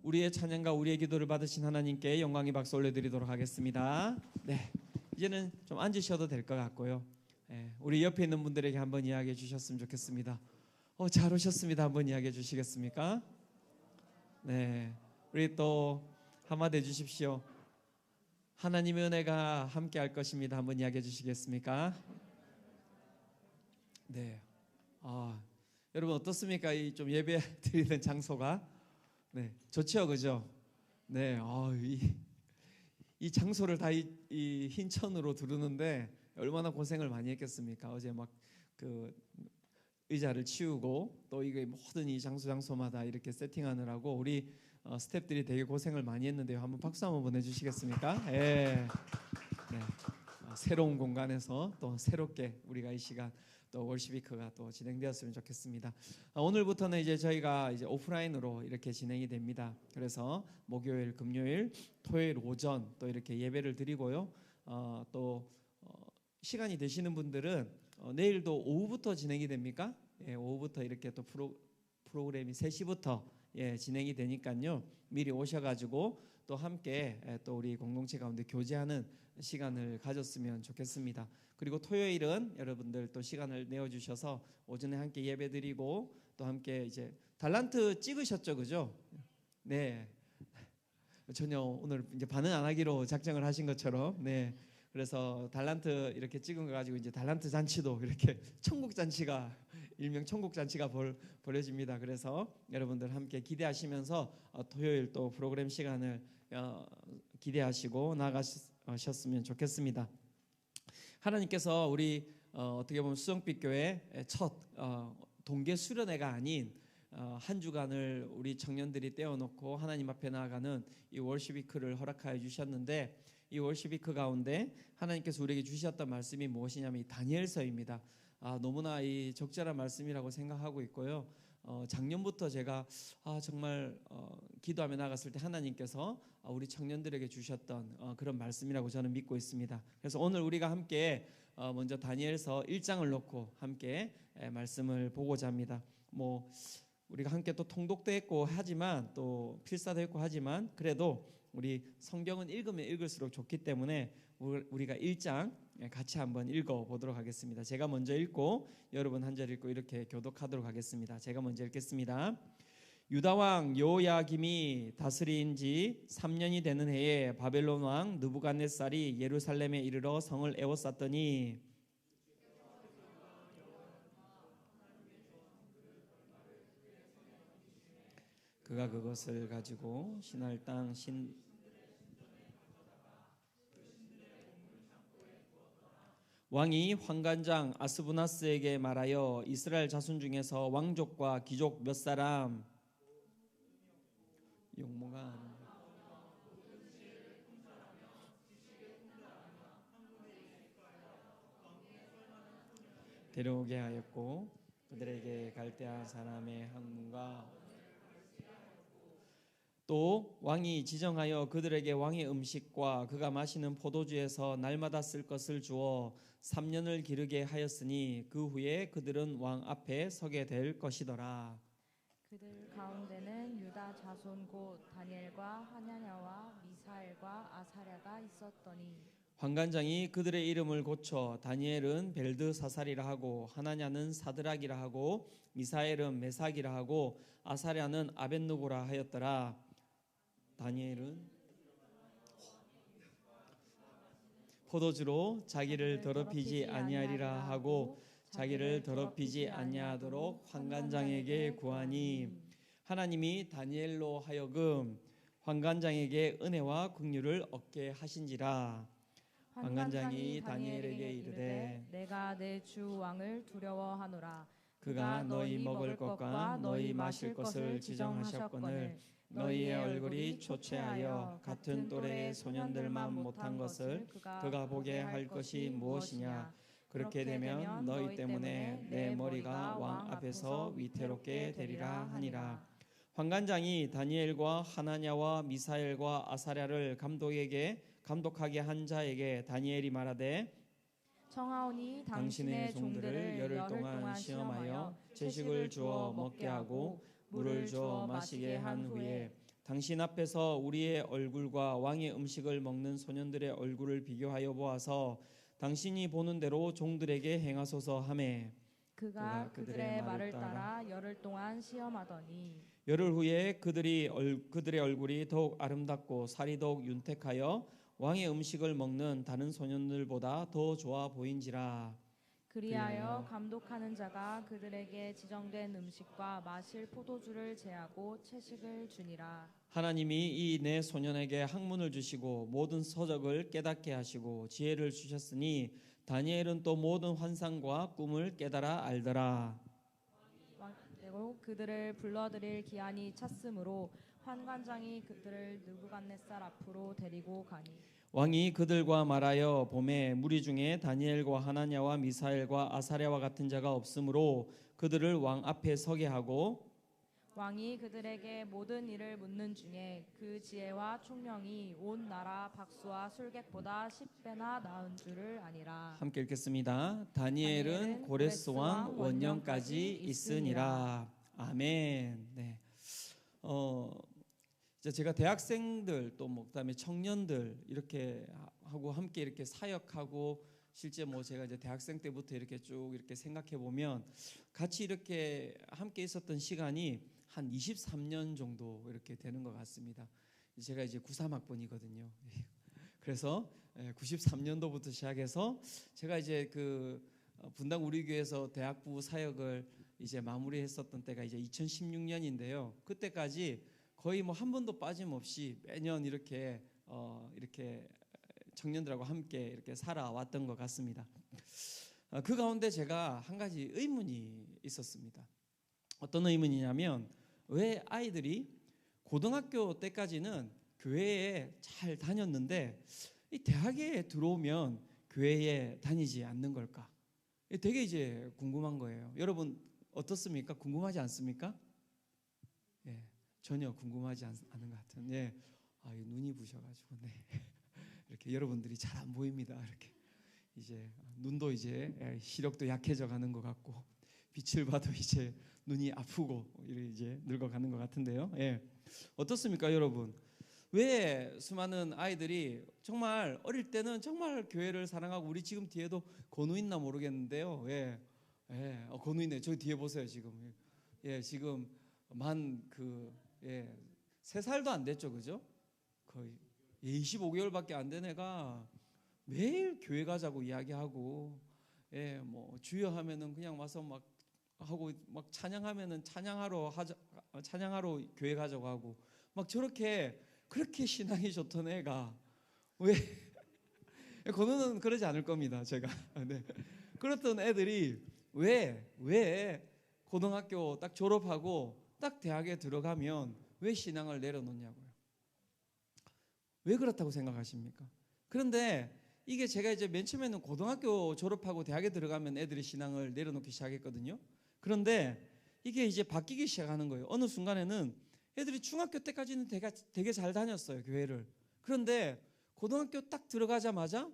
우리의 찬양과 우리의 기도를 받으신 하나님께 영광의 박수 올려드리도록 하겠습니다. 네, 이제는 좀 앉으셔도 될 것 같고요. 우리 옆에 있는 분들에게 한번 이야기해 주셨으면 좋겠습니다. 잘 오셨습니다. 한번 이야기해 주시겠습니까? 네, 우리 또 한마디 해주십시오. 하나님의 은혜가 함께 할 것입니다. 한번 이야기해 주시겠습니까? 네, 여러분 어떻습니까? 이 좀 예배 드리는 장소가 네, 좋죠, 그죠? 네, 이 장소를 다 이 흰천으로 두르는데 얼마나 고생을 많이 했겠습니까? 어제 막 그 의자를 치우고 또 이게 모든 이 장소마다 이렇게 세팅하느라고 우리 스태프들이 되게 고생을 많이 했는데요. 한번 박수 한번 보내주시겠습니까? 네. 새로운 공간에서 또 새롭게 우리가 이 시간 또 월시비크가 또 진행되었으면 좋겠습니다. 오늘부터는 이제 저희가 이제 오프라인으로 이렇게 진행이 됩니다. 그래서 목요일, 금요일, 토요일 오전 또 이렇게 예배를 드리고요. 또 시간이 되시는 분들은 내일도 오후부터 진행이 됩니까? 예, 오후부터 이렇게 또 프로그램이 3시부터 진행이 되니까요. 미리 오셔가지고 또 함께 또 우리 공동체 가운데 교제하는 시간을 가졌으면 좋겠습니다. 그리고 토요일은 여러분들 또 시간을 내어주셔서 오전에 함께 예배드리고 또 함께 이제 달란트 찍으셨죠, 그죠? 네. 전혀 오늘 이제 반응 안 하기로 작정을 하신 것처럼, 네. 그래서 달란트 이렇게 찍은 거 가지고 이제 달란트 잔치도 이렇게 천국 잔치가 일명 천국 잔치가 벌어집니다. 그래서 여러분들 함께 기대하시면서 토요일 또 프로그램 시간을 기대하시고 나가셨으면 좋겠습니다. 하나님께서 우리 어떻게 보면 수정빛 교회 첫 동계 수련회가 아닌 한 주간을 우리 청년들이 떼어놓고 하나님 앞에 나아가는 이 월시비크를 허락하여 주셨는데 이 월시비크 가운데 하나님께서 우리에게 주셨던 말씀이 무엇이냐면 이 다니엘서입니다. 너무나 이 적절한 말씀이라고 생각하고 있고요. 작년부터 제가 정말 기도하며 나갔을 때 하나님께서 우리 청년들에게 주셨던 그런 말씀이라고 저는 믿고 있습니다. 그래서 오늘 우리가 함께 먼저 다니엘서 1장을 놓고 함께 말씀을 보고자 합니다. 우리가 함께 또 통독도 했고 하지만 또 필사도 했고 하지만 그래도 우리 성경은 읽으면 읽을수록 좋기 때문에 우리가 1장 같이 한번 읽어보도록 하겠습니다. 제가 먼저 읽고 여러분 한 절 읽고 이렇게 교독하도록 하겠습니다. 제가 먼저 읽겠습니다. 유다왕 여호야김이 다스린 지 3년이 되는 해에 바벨론 왕 느부갓네살이 예루살렘에 이르러 성을 에워쌌더니 그가 그것을 가지고 신할 땅 왕이 환관장 아스부나스에게 말하여 이스라엘 자손 중에서 왕족과 귀족 몇 사람 용모가 데려오게 하였고 그들에게 갈대아 사람의 학문과 또 왕이 지정하여 그들에게 왕의 음식과 그가 마시는 포도주에서 날마다 쓸 것을 주어 3년을 기르게 하였으니 그 후에 그들은 왕 앞에 서게 될 것이더라. 그들 가운데는 유다 자손 곧 다니엘과 하냐냐와 미사엘과 아사랴가 있었더니 환관장이 그들의 이름을 고쳐 다니엘은 벨드사살이라 하고 하나냐는 사드락이라 하고 미사엘은 메삭이라 하고 아사랴는 아벳느고라 하였더라. 다니엘은 포도주로 자기를 더럽히지 아니하리라 하고 자기를 더럽히지 아니하도록 환관장에게 구하니 하나님이 다니엘로 하여금 환관장에게 은혜와 긍휼을 얻게 하신지라. 환관장이 다니엘에게 이르되 내가 내 주 왕을 두려워하노라. 그가 너희 먹을 것과 너희 마실 것을 지정하셨거늘 너희의 얼굴이 초췌하여 같은 또래의 소년들만 못한 것을 그가 보게 할 것이 무엇이냐. 그렇게 되면 너희 때문에 내 머리가 왕 앞에서 위태롭게 되리라 하니라. 환관장이 다니엘과 하나냐와 미사엘과 아사랴를 감독하게 한 자에게 다니엘이 말하되 청하오니 당신의 종들을 열흘 동안 시험하여 채식을 주어 먹게 하고 물을 주어 마시게 한 후에 당신 앞에서 우리의 얼굴과 왕의 음식을 먹는 소년들의 얼굴을 비교하여 보아서 당신이 보는 대로 종들에게 행하소서 하매 그가 그들의 말을 따라 열흘 동안 시험하더니 열흘 후에 그들의 얼굴이 더욱 아름답고 살이 더욱 윤택하여 왕의 음식을 먹는 다른 소년들보다 더 좋아 보인지라. 그리하여 감독하는 자가 그들에게 지정된 음식과 마실 포도주를 제하고 채식을 주니라. 하나님이 이 네 소년에게 학문을 주시고 모든 서적을 깨닫게 하시고 지혜를 주셨으니 다니엘은 또 모든 환상과 꿈을 깨달아 알더라. 그리고 그들을 불러들일 기한이 찼으므로 환관장이 그들을 느부갓네살 앞으로 데리고 가니 왕이 그들과 말하여 보매 무리 중에 다니엘과 하나냐와 미사엘과 아사랴와 같은 자가 없으므로 그들을 왕 앞에 서게 하고 왕이 그들에게 모든 일을 묻는 중에 그 지혜와 총명이 온 나라 박수와 술객보다 10배나 나은 줄을 아니라. 함께 읽겠습니다. 다니엘은 고레스 왕 원년까지 있으니라. 아멘. 네. 이제 제가 대학생들 또 뭐 그다음에 청년들 이렇게 하고 함께 이렇게 사역하고 실제 뭐 제가 이제 대학생 때부터 이렇게 쭉 이렇게 생각해 보면 같이 이렇게 함께 있었던 시간이 한 23년 정도 이렇게 되는 것 같습니다. 제가 이제 93학번이거든요. 그래서 93년도부터 시작해서 제가 이제 그 분당 우리 교회에서 대학부 사역을 이제 마무리했었던 때가 이제 2016년인데요. 그때까지 거의 뭐 한 번도 빠짐없이 매년 이렇게 청년들하고 함께 이렇게 살아왔던 것 같습니다. 그 가운데 제가 한 가지 의문이 있었습니다. 어떤 의문이냐면 왜 아이들이 고등학교 때까지는 교회에 잘 다녔는데 이 대학에 들어오면 교회에 다니지 않는 걸까? 되게 이제 궁금한 거예요. 여러분 어떻습니까? 궁금하지 않습니까? 예, 전혀 궁금하지 않은 것 같은. 예, 눈이 부셔가지고 네. 이렇게 여러분들이 잘 안 보입니다. 이렇게 이제 눈도 이제 시력도 약해져 가는 것 같고 빛을 봐도 이제 눈이 아프고 이제 늙어가는 것 같은데요. 예, 어떻습니까, 여러분? 왜 수많은 아이들이 정말 어릴 때는 정말 교회를 사랑하고 우리 지금 뒤에도 건우 있나 모르겠는데요. 예, 건우 있네. 저 뒤에 보세요 지금. 예, 지금 예, 3살도 안 됐죠, 그죠? 거의 25개월밖에 안 된 애가 매일 교회 가자고 이야기하고, 예, 뭐 주여 하면은 그냥 와서 막 하고 막 찬양하면은 찬양하러 교회 가자고 하고 막 저렇게 그렇게 신앙이 좋던 애가 왜 건우는 그러지 않을 겁니다. 제가 네. 그렇던 애들이 왜 고등학교 딱 졸업하고 딱 대학에 들어가면 왜 신앙을 내려놓냐고요. 왜 그렇다고 생각하십니까? 그런데 이게 제가 이제 맨 처음에는 고등학교 졸업하고 대학에 들어가면 애들이 신앙을 내려놓기 시작했거든요. 그런데 이게 이제 바뀌기 시작하는 거예요. 어느 순간에는 애들이 중학교 때까지는 되게 잘 다녔어요, 교회를. 그런데 고등학교 딱 들어가자마자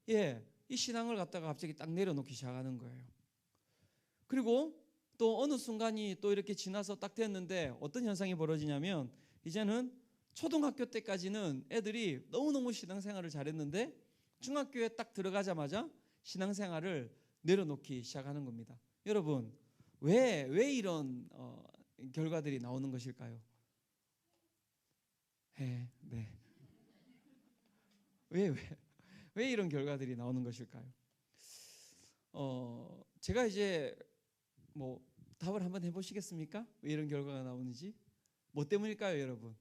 이 신앙을 갖다가 갑자기 딱 내려놓기 시작하는 거예요. 그리고 또 어느 순간이 또 이렇게 지나서 딱 됐는데 어떤 현상이 벌어지냐면 이제는 초등학교 때까지는 애들이 너무너무 신앙생활을 잘했는데 중학교에 딱 들어가자마자 신앙생활을 내려놓기 시작하는 겁니다. 여러분 왜 이런 결과들이 나오는 것일까요? 네. 왜 이런 결과들이 나오는 것일까요? 제가 이제 뭐 답을 한번 해보시겠습니까? 왜 이런 결과가 나오는지? 뭐 때문일까요, 여러분?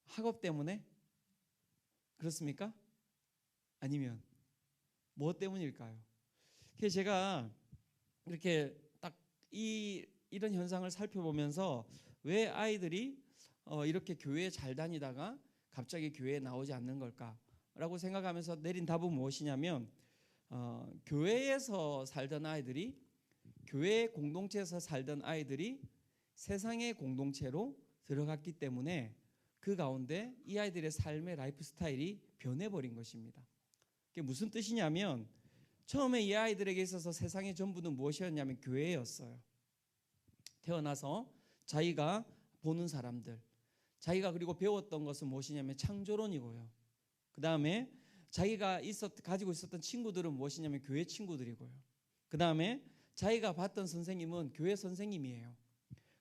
학업 때문에? 그렇습니까? 아니면 뭐 때문일까요? 그래서 제가 이렇게 딱 이런 현상을 살펴보면서 왜 아이들이 이렇게 교회에 잘 다니다가 갑자기 교회에 나오지 않는 걸까라고 생각하면서 내린 답은 무엇이냐면 교회에서 살던 아이들이 교회 공동체에서 살던 아이들이 세상의 공동체로 들어갔기 때문에 그 가운데 이 아이들의 삶의 라이프 스타일이 변해버린 것입니다. 그게 무슨 뜻이냐면 처음에 이 아이들에게 있어서 세상의 전부는 무엇이었냐면 교회였어요. 태어나서 자기가 보는 사람들, 자기가 그리고 배웠던 것은 무엇이냐면 창조론이고요. 그 다음에 자기가 가지고 있었던 친구들은 무엇이냐면 교회 친구들이고요. 그 다음에 자기가 봤던 선생님은 교회 선생님이에요.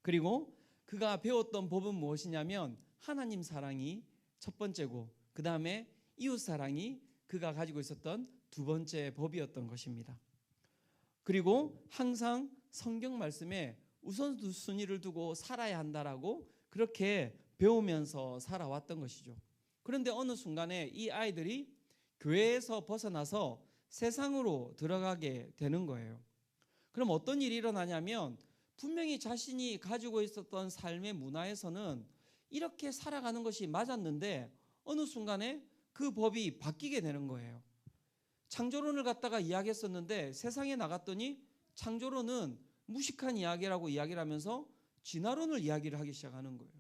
그리고 그가 배웠던 법은 무엇이냐면 하나님 사랑이 첫 번째고, 그 다음에 이웃 사랑이 그가 가지고 있었던 두 번째 법이었던 것입니다. 그리고 항상 성경 말씀에 우선순위를 두고 살아야 한다라고 그렇게 배우면서 살아왔던 것이죠. 그런데 어느 순간에 이 아이들이 교회에서 벗어나서 세상으로 들어가게 되는 거예요. 그럼 어떤 일이 일어나냐면 분명히 자신이 가지고 있었던 삶의 문화에서는 이렇게 살아가는 것이 맞았는데 어느 순간에 그 법이 바뀌게 되는 거예요. 창조론을 갖다가 이야기했었는데 세상에 나갔더니 창조론은 무식한 이야기라고 이야기를 하면서 진화론을 이야기를 하기 시작하는 거예요.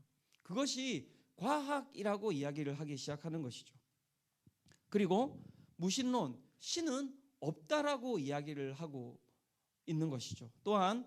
그것이 과학이라고 이야기를 하기 시작하는 것이죠. 그리고 무신론, 신은 없다라고 이야기를 하고 있는 것이죠. 또한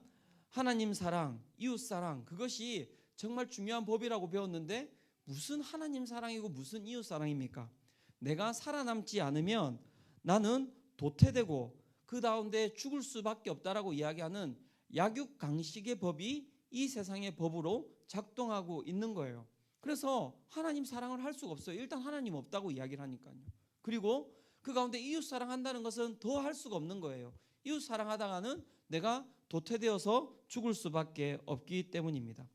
하나님 사랑, 이웃 사랑, 그것이 정말 중요한 법이라고 배웠는데 무슨 하나님 사랑이고 무슨 이웃 사랑입니까? 내가 살아남지 않으면 나는 도태되고 그 가운데 죽을 수밖에 없다라고 이야기하는 약육강식의 법이 이 세상의 법으로 작동하고 있는 거예요. 그래서 하나님 사랑을 할 수가 없어요. 일단 하나님 없다고 이야기를 하니까요. 그리고 그 가운데 이웃 사랑한다는 것은 더 할 수가 없는 거예요. 이웃 사랑하다가는 내가 도태되어서 죽을 수밖에 없기 때문입니다.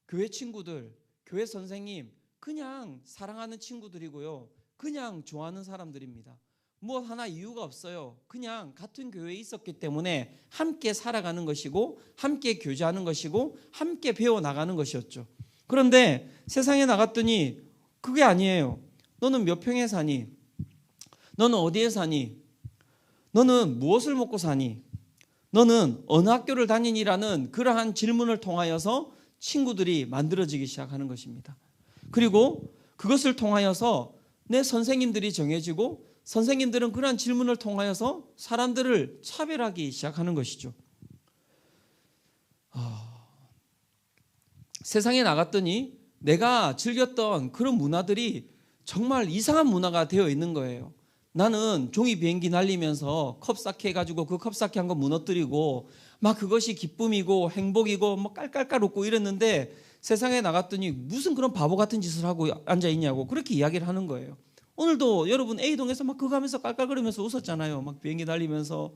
교회 친구들, 교회 선생님, 그냥 사랑하는 친구들이고요. 그냥 좋아하는 사람들입니다. 무엇 하나 이유가 없어요. 그냥 같은 교회에 있었기 때문에 함께 살아가는 것이고 함께 교제하는 것이고 함께 배워나가는 것이었죠. 그런데 세상에 나갔더니 그게 아니에요. 너는 몇 평에 사니? 너는 어디에 사니? 너는 무엇을 먹고 사니? 너는 어느 학교를 다니니라는 그러한 질문을 통하여서 친구들이 만들어지기 시작하는 것입니다. 그리고 그것을 통하여서 내 선생님들이 정해지고 선생님들은 그러한 질문을 통하여서 사람들을 차별하기 시작하는 것이죠. 세상에 나갔더니 내가 즐겼던 그런 문화들이 정말 이상한 문화가 되어 있는 거예요. 나는 종이 비행기 날리면서 컵쌓기 해가지고 그 컵쌓기 한 거 무너뜨리고 막 그것이 기쁨이고 행복이고 뭐 깔깔깔 웃고 이랬는데 세상에 나갔더니 무슨 그런 바보 같은 짓을 하고 앉아 있냐고 그렇게 이야기를 하는 거예요. 오늘도 여러분 A동에서 막 그거 하면서 깔깔거리면서 웃었잖아요. 막 비행기 날리면서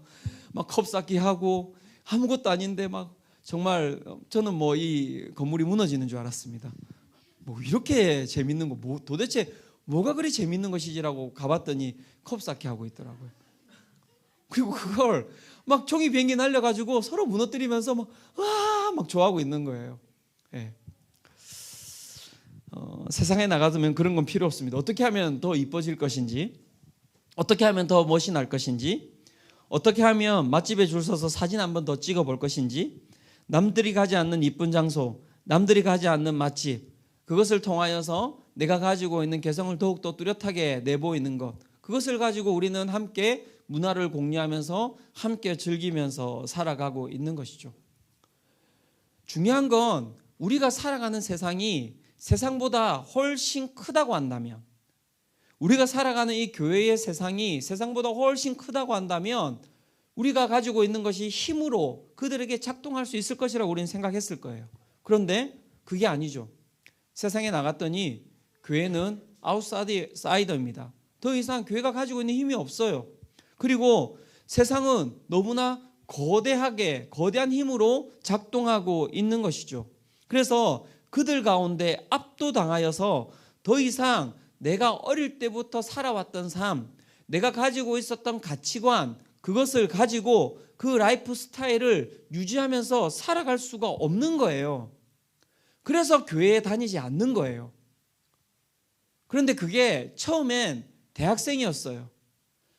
막 컵쌓기 하고 아무것도 아닌데 막 정말 저는 뭐 이 건물이 무너지는 줄 알았습니다. 뭐 이렇게 재밌는 거 뭐 도대체 뭐가 그리 재밌는 것이지라고 가봤더니 컵쌓기 하고 있더라고요. 그리고 그걸 막 종이 비행기 날려가지고 서로 무너뜨리면서 막 좋아하고 있는 거예요. 예. 세상에 나가면 그런 건 필요 없습니다. 어떻게 하면 더 이뻐질 것인지, 어떻게 하면 더 멋이 날 것인지, 어떻게 하면 맛집에 줄 서서 사진 한번 더 찍어볼 것인지, 남들이 가지 않는 이쁜 장소, 남들이 가지 않는 맛집, 그것을 통하여서 내가 가지고 있는 개성을 더욱더 뚜렷하게 내보이는 것, 그것을 가지고 우리는 함께 문화를 공유하면서 함께 즐기면서 살아가고 있는 것이죠. 중요한 건 우리가 살아가는 세상이 세상보다 훨씬 크다고 한다면, 우리가 살아가는 이 교회의 세상이 세상보다 훨씬 크다고 한다면 우리가 가지고 있는 것이 힘으로 그들에게 작동할 수 있을 것이라고 우리는 생각했을 거예요. 그런데 그게 아니죠. 세상에 나갔더니 교회는 아웃사이더입니다. 더 이상 교회가 가지고 있는 힘이 없어요. 그리고 세상은 너무나 거대한 힘으로 작동하고 있는 것이죠. 그래서 그들 가운데 압도당하여서 더 이상 내가 어릴 때부터 살아왔던 삶, 내가 가지고 있었던 가치관, 그것을 가지고 그 라이프 스타일을 유지하면서 살아갈 수가 없는 거예요. 그래서 교회에 다니지 않는 거예요. 그런데 그게 처음엔 대학생이었어요.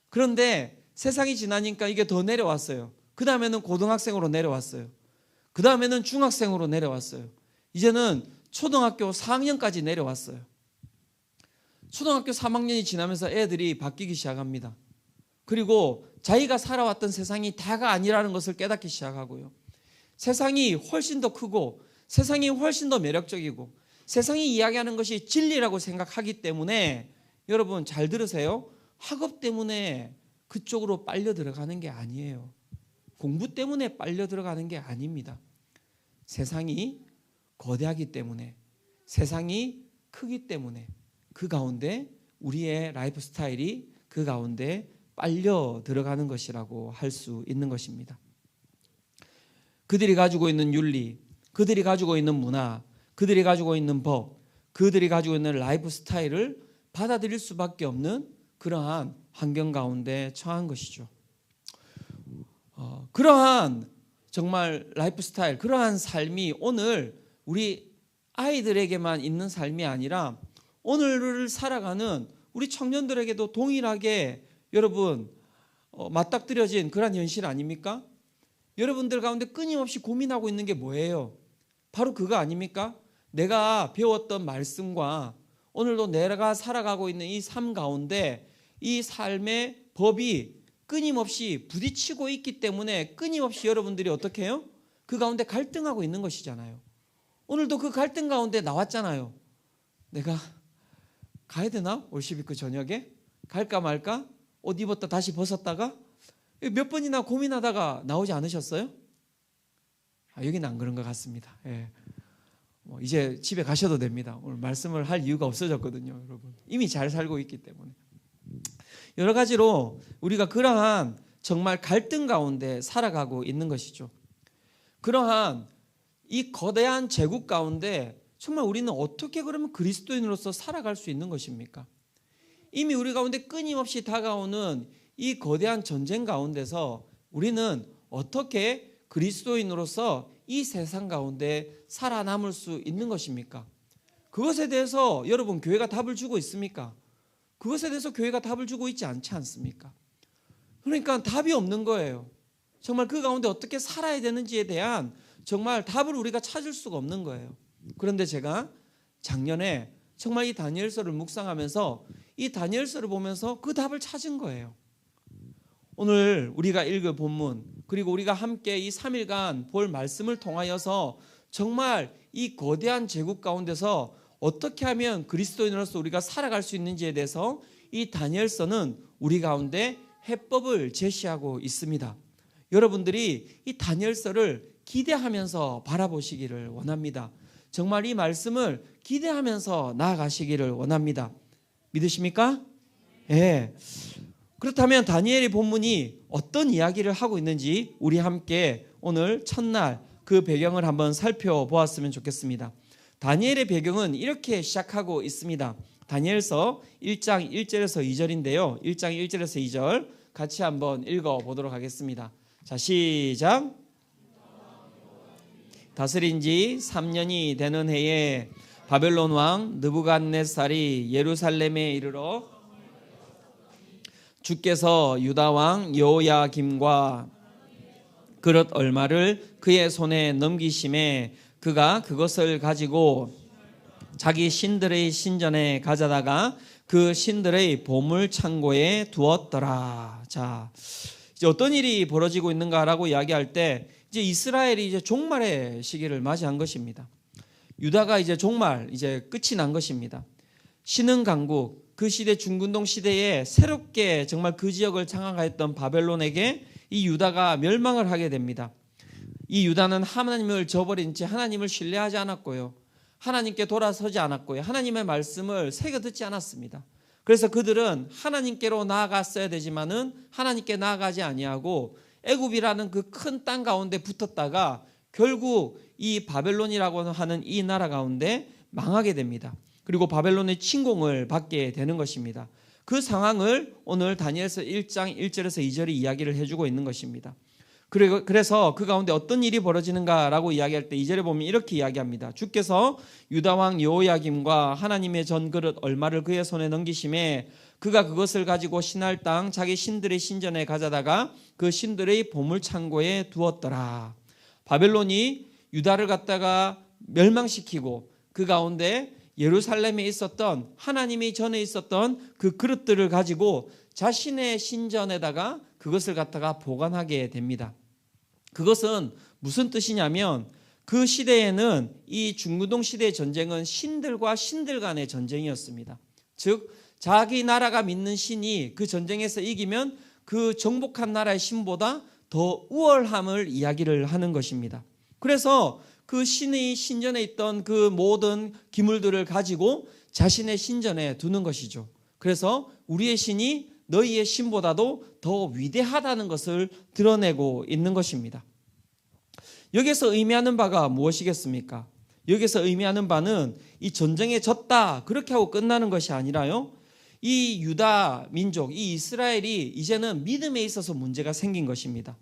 그런데 세상이 지나니까 이게 더 내려왔어요. 그 다음에는 고등학생으로 내려왔어요. 그 다음에는 중학생으로 내려왔어요. 이제는 초등학교 4학년까지 내려왔어요. 초등학교 3학년이 지나면서 애들이 바뀌기 시작합니다. 그리고 자기가 살아왔던 세상이 다가 아니라는 것을 깨닫기 시작하고요. 세상이 훨씬 더 크고 세상이 훨씬 더 매력적이고 세상이 이야기하는 것이 진리라고 생각하기 때문에 여러분 잘 들으세요. 학업 때문에 그쪽으로 빨려 들어가는 게 아니에요. 공부 때문에 빨려 들어가는 게 아닙니다. 세상이 거대하기 때문에, 세상이 크기 때문에 그 가운데 우리의 라이프 스타일이 그 가운데 빨려 들어가는 것이라고 할 수 있는 것입니다. 그들이 가지고 있는 윤리, 그들이 가지고 있는 문화, 그들이 가지고 있는 법, 그들이 가지고 있는 라이프 스타일을 받아들일 수밖에 없는 그러한 환경 가운데 처한 것이죠. 그러한 정말 라이프 스타일, 그러한 삶이 오늘 우리 아이들에게만 있는 삶이 아니라 오늘을 살아가는 우리 청년들에게도 동일하게 여러분 맞닥뜨려진 그런 현실 아닙니까? 여러분들 가운데 끊임없이 고민하고 있는 게 뭐예요? 바로 그거 아닙니까? 내가 배웠던 말씀과 오늘도 내가 살아가고 있는 이 삶 가운데 이 삶의 법이 끊임없이 부딪히고 있기 때문에 끊임없이 여러분들이 어떻게 해요? 그 가운데 갈등하고 있는 것이잖아요. 오늘도 그 갈등 가운데 나왔잖아요. 내가 가야 되나? 올시비크 저녁에? 갈까 말까? 옷 입었다 다시 벗었다가? 몇 번이나 고민하다가 나오지 않으셨어요? 여기는 안 그런 것 같습니다. 예. 이제 집에 가셔도 됩니다. 오늘 말씀을 할 이유가 없어졌거든요, 여러분. 이미 잘 살고 있기 때문에. 여러 가지로 우리가 그러한 정말 갈등 가운데 살아가고 있는 것이죠. 그러한 이 거대한 제국 가운데 정말 우리는 어떻게 그러면 그리스도인으로서 살아갈 수 있는 것입니까? 이미 우리 가운데 끊임없이 다가오는 이 거대한 전쟁 가운데서 우리는 어떻게 그리스도인으로서 이 세상 가운데 살아남을 수 있는 것입니까? 그것에 대해서 여러분 교회가 답을 주고 있습니까? 그것에 대해서 교회가 답을 주고 있지 않지 않습니까? 그러니까 답이 없는 거예요. 정말 그 가운데 어떻게 살아야 되는지에 대한 정말 답을 우리가 찾을 수가 없는 거예요. 그런데 제가 작년에 정말 이 다니엘서를 묵상하면서 이 다니엘서를 보면서 그 답을 찾은 거예요. 오늘 우리가 읽을 본문 그리고 우리가 함께 이 3일간 볼 말씀을 통하여서 정말 이 거대한 제국 가운데서 어떻게 하면 그리스도인으로서 우리가 살아갈 수 있는지에 대해서 이 다니엘서는 우리 가운데 해법을 제시하고 있습니다. 여러분들이 이 다니엘서를 기대하면서 바라보시기를 원합니다. 정말 이 말씀을 기대하면서 나아가시기를 원합니다. 믿으십니까? 예. 그렇다면 다니엘의 본문이 어떤 이야기를 하고 있는지 우리 함께 오늘 첫날 그 배경을 한번 살펴보았으면 좋겠습니다. 다니엘의 배경은 이렇게 시작하고 있습니다. 다니엘서 1장 1절에서 2절인데요. 1장 1절에서 2절 같이 한번 읽어보도록 하겠습니다. 자, 시작. 다스린 지 3년이 되는 해에 바벨론 왕 느부갓네살이 예루살렘에 이르러 주께서 유다 왕 여호야김과 그릇 얼마를 그의 손에 넘기심에 그가 그것을 가지고 자기 신들의 신전에 가져다가 그 신들의 보물 창고에 두었더라. 자, 이제 어떤 일이 벌어지고 있는가라고 이야기할 때 이제 이스라엘이 이제 종말의 시기를 맞이한 것입니다. 유다가 이제 종말, 이제 끝이 난 것입니다. 신흥 강국, 그 시대 중근동 시대에 새롭게 정말 그 지역을 장악하였던 바벨론에게 이 유다가 멸망을 하게 됩니다. 이 유다는 하나님을 저버린 채 하나님을 신뢰하지 않았고요. 하나님께 돌아서지 않았고요. 하나님의 말씀을 새겨 듣지 않았습니다. 그래서 그들은 하나님께로 나아갔어야 되지만은 하나님께 나아가지 아니하고 애굽이라는 그 큰 땅 가운데 붙었다가 결국 이 바벨론이라고 하는 이 나라 가운데 망하게 됩니다. 그리고 바벨론의 침공을 받게 되는 것입니다. 그 상황을 오늘 다니엘서 1장 1절에서 2절이 이야기를 해주고 있는 것입니다. 그래서 그 가운데 어떤 일이 벌어지는가라고 이야기할 때 2절에 보면 이렇게 이야기합니다. 주께서 유다 왕 여호야김과 하나님의 전그릇 얼마를 그의 손에 넘기심에 그가 그것을 가지고 신할 땅 자기 신들의 신전에 가져다가 그 신들의 보물 창고에 두었더라. 바벨론이 유다를 갖다가 멸망시키고 그 가운데 예루살렘에 있었던 하나님이 전에 있었던 그 그릇들을 가지고 자신의 신전에다가 그것을 갖다가 보관하게 됩니다. 그것은 무슨 뜻이냐면 그 시대에는 이 중근동 시대의 전쟁은 신들과 신들 간의 전쟁이었습니다. 즉 자기 나라가 믿는 신이 그 전쟁에서 이기면 그 정복한 나라의 신보다 더 우월함을 이야기를 하는 것입니다. 그래서 그 신의 신전에 있던 그 모든 기물들을 가지고 자신의 신전에 두는 것이죠. 그래서 우리의 신이 너희의 신보다도 더 위대하다는 것을 드러내고 있는 것입니다. 여기서 의미하는 바가 무엇이겠습니까? 여기서 의미하는 바는 이 전쟁에 졌다 그렇게 하고 끝나는 것이 아니라요, 이 유다 민족, 이 이스라엘이 이제는 믿음에 있어서 문제가 생긴 것입니다.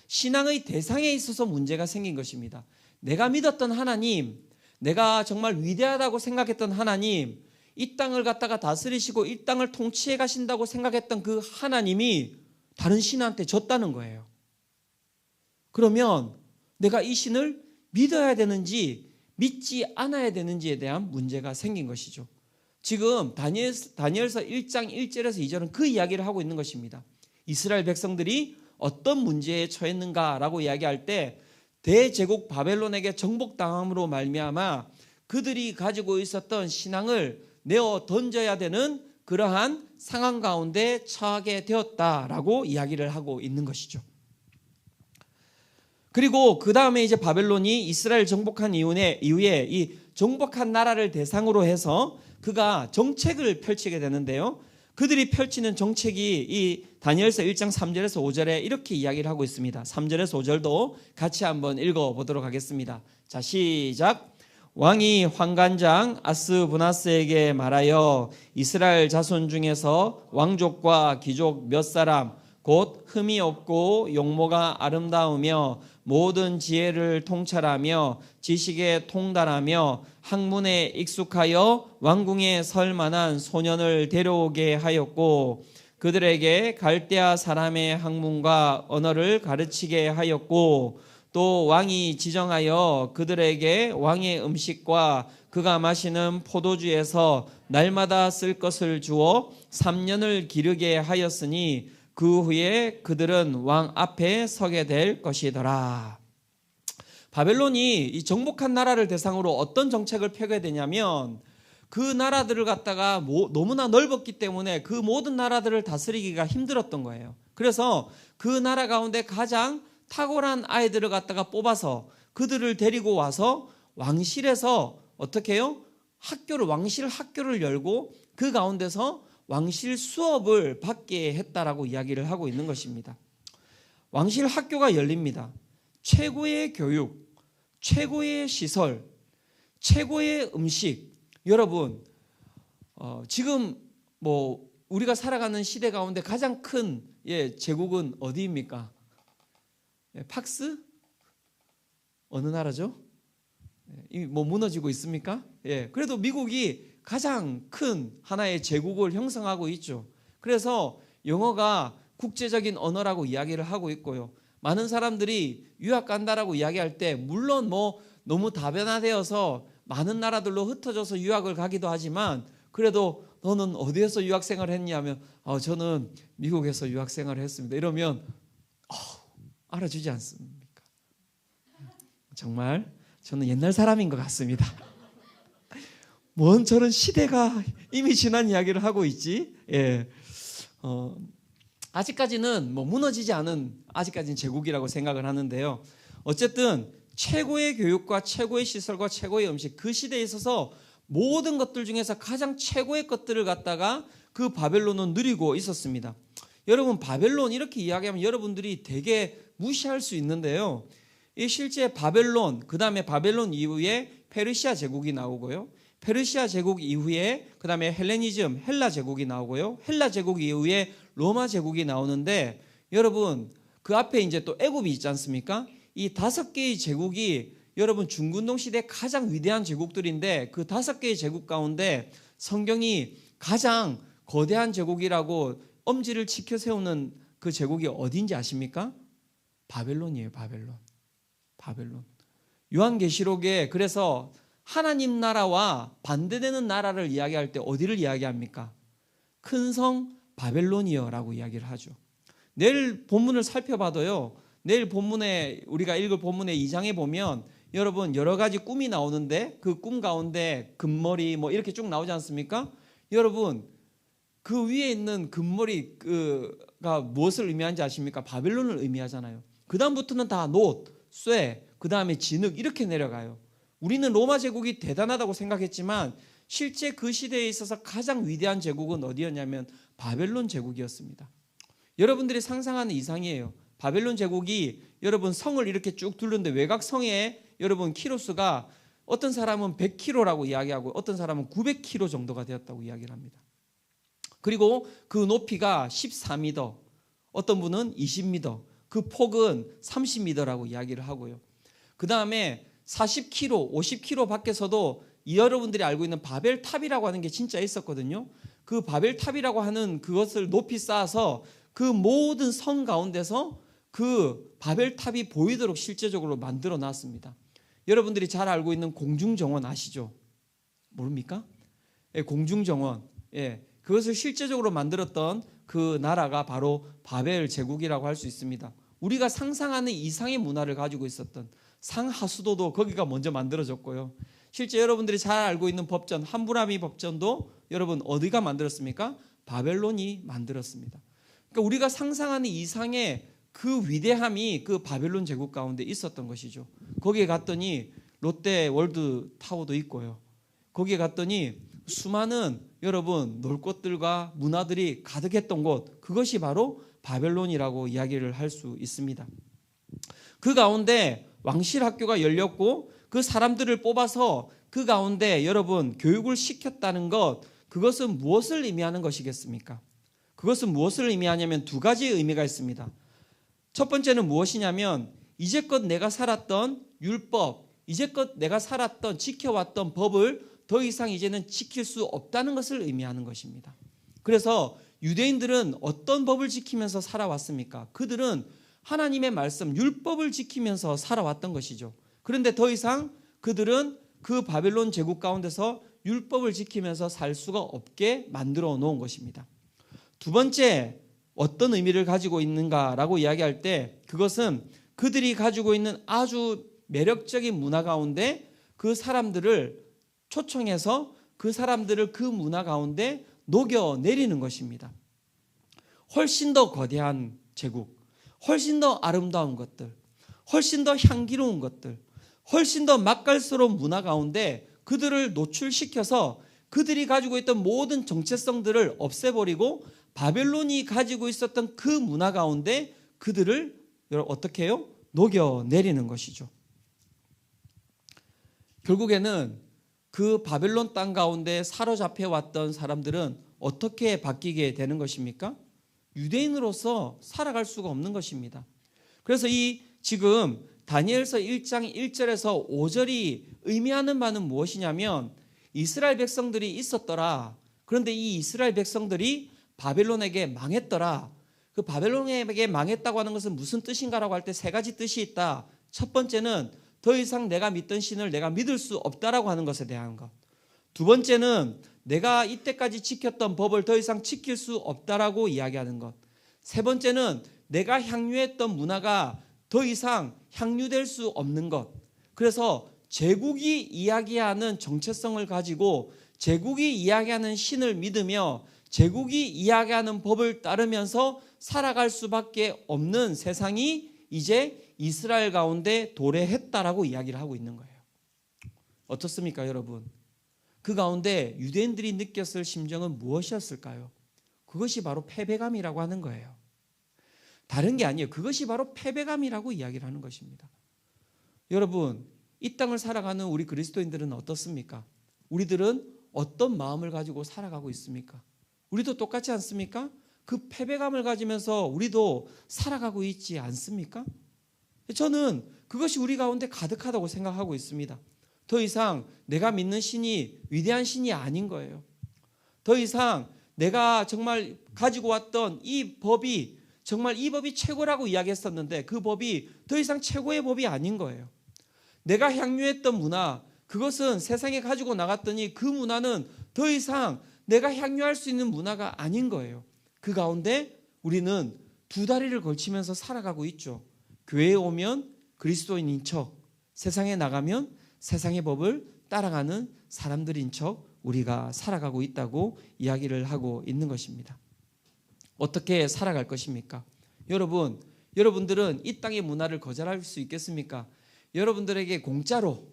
신앙의 대상에 있어서 문제가 생긴 것입니다. 내가 믿었던 하나님, 내가 정말 위대하다고 생각했던 하나님, 이 땅을 갖다가 다스리시고 이 땅을 통치해 가신다고 생각했던 그 하나님이 다른 신한테 졌다는 거예요. 그러면 내가 이 신을 믿어야 되는지 믿지 않아야 되는지에 대한 문제가 생긴 것이죠. 지금 다니엘서 1장 1절에서 2절은 그 이야기를 하고 있는 것입니다. 이스라엘 백성들이 어떤 문제에 처했는가라고 이야기할 때 대제국 바벨론에게 정복당함으로 말미암아 그들이 가지고 있었던 신앙을 내어 던져야 되는 그러한 상황 가운데 처하게 되었다라고 이야기를 하고 있는 것이죠. 그리고 그 다음에 이제 바벨론이 이스라엘 정복한 이후에 이 정복한 나라를 대상으로 해서 그가 정책을 펼치게 되는데요. 그들이 펼치는 정책이 이 다니엘서 1장 3절에서 5절에 이렇게 이야기를 하고 있습니다. 3절에서 5절도 같이 한번 읽어보도록 하겠습니다. 자, 시작. 왕이 환관장 아스부나스에게 말하여 이스라엘 자손 중에서 왕족과 귀족 몇 사람 곧 흠이 없고 용모가 아름다우며 모든 지혜를 통찰하며 지식에 통달하며 학문에 익숙하여 왕궁에 설 만한 소년을 데려오게 하였고 그들에게 갈대아 사람의 학문과 언어를 가르치게 하였고 또 왕이 지정하여 그들에게 왕의 음식과 그가 마시는 포도주에서 날마다 쓸 것을 주어 3년을 기르게 하였으니 그 후에 그들은 왕 앞에 서게 될 것이더라. 바벨론이 이 정복한 나라를 대상으로 어떤 정책을 펴게 되냐면 그 나라들을 갖다가 너무나 넓었기 때문에 그 모든 나라들을 다스리기가 힘들었던 거예요. 그래서 그 나라 가운데 가장 탁월한 아이들을 갖다가 뽑아서 그들을 데리고 와서 왕실에서 어떻게 해요? 왕실 학교를 열고 그 가운데서 왕실 수업을 받게 했다라고 이야기를 하고 있는 것입니다. 왕실 학교가 열립니다. 최고의 교육, 최고의 시설, 최고의 음식. 여러분, 지금 우리가 살아가는 시대 가운데 가장 큰 제국은 어디입니까? 팍스? 어느 나라죠? 무너지고 있습니까? 그래도 미국이 가장 큰 하나의 제국을 형성하고 있죠. 그래서 영어가 국제적인 언어라고 이야기를 하고 있고요. 많은 사람들이 유학 간다라고 이야기할 때 물론 너무 다변화되어서 많은 나라들로 흩어져서 유학을 가기도 하지만 그래도 너는 어디에서 유학 생활을 했냐면 저는 미국에서 유학 생활을 했습니다. 이러면 알아주지 않습니까? 정말 저는 옛날 사람인 것 같습니다. 뭔 저런 시대가 이미 지난 이야기를 하고 있지? 아직까지는 무너지지 않은 아직까지는 제국이라고 생각을 하는데요. 어쨌든 최고의 교육과 최고의 시설과 최고의 음식, 그 시대에 있어서 모든 것들 중에서 가장 최고의 것들을 갖다가 그 바벨론은 누리고 있었습니다. 여러분, 바벨론 이렇게 이야기하면 여러분들이 되게 무시할 수 있는데요. 실제 바벨론, 그 다음에 바벨론 이후에 페르시아 제국이 나오고요. 페르시아 제국 이후에 그 다음에 헬레니즘, 헬라 제국이 나오고요. 헬라 제국 이후에 로마 제국이 나오는데 여러분, 그 앞에 이제 또 애굽이 있지 않습니까? 이 5개의 제국이 여러분 중근동 시대 가장 위대한 제국들인데 그 5개의 제국 가운데 성경이 가장 거대한 제국이라고 엄지를 치켜 세우는 그 제국이 어딘지 아십니까? 바벨론이에요. 바벨론. 요한계시록에 그래서 하나님 나라와 반대되는 나라를 이야기할 때 어디를 이야기합니까? 큰 성 바벨론이여라고 이야기를 하죠. 내일 본문을 살펴봐도요. 내일 본문에 우리가 읽을 본문의 2장에 보면 여러분 여러 가지 꿈이 나오는데 그 꿈 가운데 금머리 뭐 이렇게 쭉 나오지 않습니까? 여러분 그 위에 있는 금머리가 무엇을 의미하는지 아십니까? 바벨론을 의미하잖아요. 그 다음부터는 다 놋, 쇠, 그 다음에 진흙 이렇게 내려가요. 우리는 로마 제국이 대단하다고 생각했지만 실제 그 시대에 있어서 가장 위대한 제국은 어디였냐면 바벨론 제국이었습니다. 여러분들이 상상하는 이상이에요. 바벨론 제국이 여러분 성을 이렇게 쭉 둘렀는데 외곽 성에 여러분 키로수가 어떤 사람은 100km라고 이야기하고 어떤 사람은 900km 정도가 되었다고 이야기를 합니다. 그리고 그 높이가 14m, 어떤 분은 20m, 그 폭은 30m라고 이야기를 하고요. 그 다음에 40km, 50km 밖에서도 여러분들이 알고 있는 바벨탑이라고 하는 게 진짜 있었거든요. 그 바벨탑이라고 하는 그것을 높이 쌓아서 그 모든 성 가운데서 그 바벨탑이 보이도록 실제적으로 만들어 놨습니다. 여러분들이 잘 알고 있는 공중정원 아시죠? 모릅니까? 예, 공중정원. 예, 그것을 실제적으로 만들었던 그 나라가 바로 바벨 제국이라고 할 수 있습니다. 우리가 상상하는 이상의 문화를 가지고 있었던 상하수도도 거기가 먼저 만들어졌고요. 실제 여러분들이 잘 알고 있는 법전 함부라비 법전도 여러분 어디가 만들었습니까? 바벨론이 만들었습니다. 그러니까 우리가 상상하는 이상의 그 위대함이 그 바벨론 제국 가운데 있었던 것이죠. 거기에 갔더니 롯데 월드 타워도 있고요. 거기에 갔더니 수많은 여러분 놀 곳들과 문화들이 가득했던 곳, 그것이 바로 바벨론이라고 이야기를 할 수 있습니다. 그 가운데 왕실 학교가 열렸고 그 사람들을 뽑아서 그 가운데 여러분 교육을 시켰다는 것, 그것은 무엇을 의미하는 것이겠습니까? 그것은 무엇을 의미하냐면 두 가지 의미가 있습니다. 첫 번째는 무엇이냐면 이제껏 내가 살았던 율법, 이제껏 내가 살았던 지켜왔던 법을 더 이상 이제는 지킬 수 없다는 것을 의미하는 것입니다. 그래서 유대인들은 어떤 법을 지키면서 살아왔습니까? 그들은 하나님의 말씀, 율법을 지키면서 살아왔던 것이죠. 그런데 더 이상 그들은 그 바벨론 제국 가운데서 율법을 지키면서 살 수가 없게 만들어 놓은 것입니다. 두 번째, 어떤 의미를 가지고 있는가라고 이야기할 때 그것은 그들이 가지고 있는 아주 매력적인 문화 가운데 그 사람들을 초청해서 그 사람들을 그 문화 가운데 녹여내리는 것입니다. 훨씬 더 거대한 제국, 훨씬 더 아름다운 것들, 훨씬 더 향기로운 것들, 훨씬 더 맛깔스러운 문화 가운데 그들을 노출시켜서 그들이 가지고 있던 모든 정체성들을 없애버리고 바벨론이 가지고 있었던 그 문화 가운데 그들을 어떻게 해요? 녹여내리는 것이죠. 결국에는 그 바벨론 땅 가운데 사로잡혀 왔던 사람들은 어떻게 바뀌게 되는 것입니까? 유대인으로서 살아갈 수가 없는 것입니다. 그래서 이 지금 다니엘서 1장 1절에서 5절이 의미하는 바는 무엇이냐면 이스라엘 백성들이 있었더라. 그런데 이 이스라엘 백성들이 바벨론에게 망했더라. 그 바벨론에게 망했다고 하는 것은 무슨 뜻인가라고 할 때 세 가지 뜻이 있다. 첫 번째는 더 이상 내가 믿던 신을 내가 믿을 수 없다라고 하는 것에 대한 것. 두 번째는 내가 이때까지 지켰던 법을 더 이상 지킬 수 없다라고 이야기하는 것. 세 번째는 내가 향유했던 문화가 더 이상 향유될 수 없는 것. 그래서 제국이 이야기하는 정체성을 가지고 제국이 이야기하는 신을 믿으며 제국이 이야기하는 법을 따르면서 살아갈 수밖에 없는 세상이 이제 이스라엘 가운데 도래했다라고 이야기를 하고 있는 거예요. 어떻습니까, 여러분? 그 가운데 유대인들이 느꼈을 심정은 무엇이었을까요? 그것이 바로 패배감이라고 하는 거예요. 다른 게 아니에요. 그것이 바로 패배감이라고 이야기를 하는 것입니다. 여러분, 이 땅을 살아가는 우리 그리스도인들은 어떻습니까? 우리들은 어떤 마음을 가지고 살아가고 있습니까? 우리도 똑같지 않습니까? 그 패배감을 가지면서 우리도 살아가고 있지 않습니까? 저는 그것이 우리 가운데 가득하다고 생각하고 있습니다. 더 이상 내가 믿는 신이 위대한 신이 아닌 거예요. 더 이상 내가 정말 가지고 왔던 이 법이 정말 이 법이 최고라고 이야기했었는데 그 법이 더 이상 최고의 법이 아닌 거예요. 내가 향유했던 문화, 그것은 세상에 가지고 나갔더니 그 문화는 더 이상 내가 향유할 수 있는 문화가 아닌 거예요. 그 가운데 우리는 두 다리를 걸치면서 살아가고 있죠. 교회에 오면 그리스도인인 척, 세상에 나가면 세상의 법을 따라가는 사람들인 척 우리가 살아가고 있다고 이야기를 하고 있는 것입니다. 어떻게 살아갈 것입니까? 여러분들은 이 땅의 문화를 거절할 수 있겠습니까? 여러분들에게 공짜로,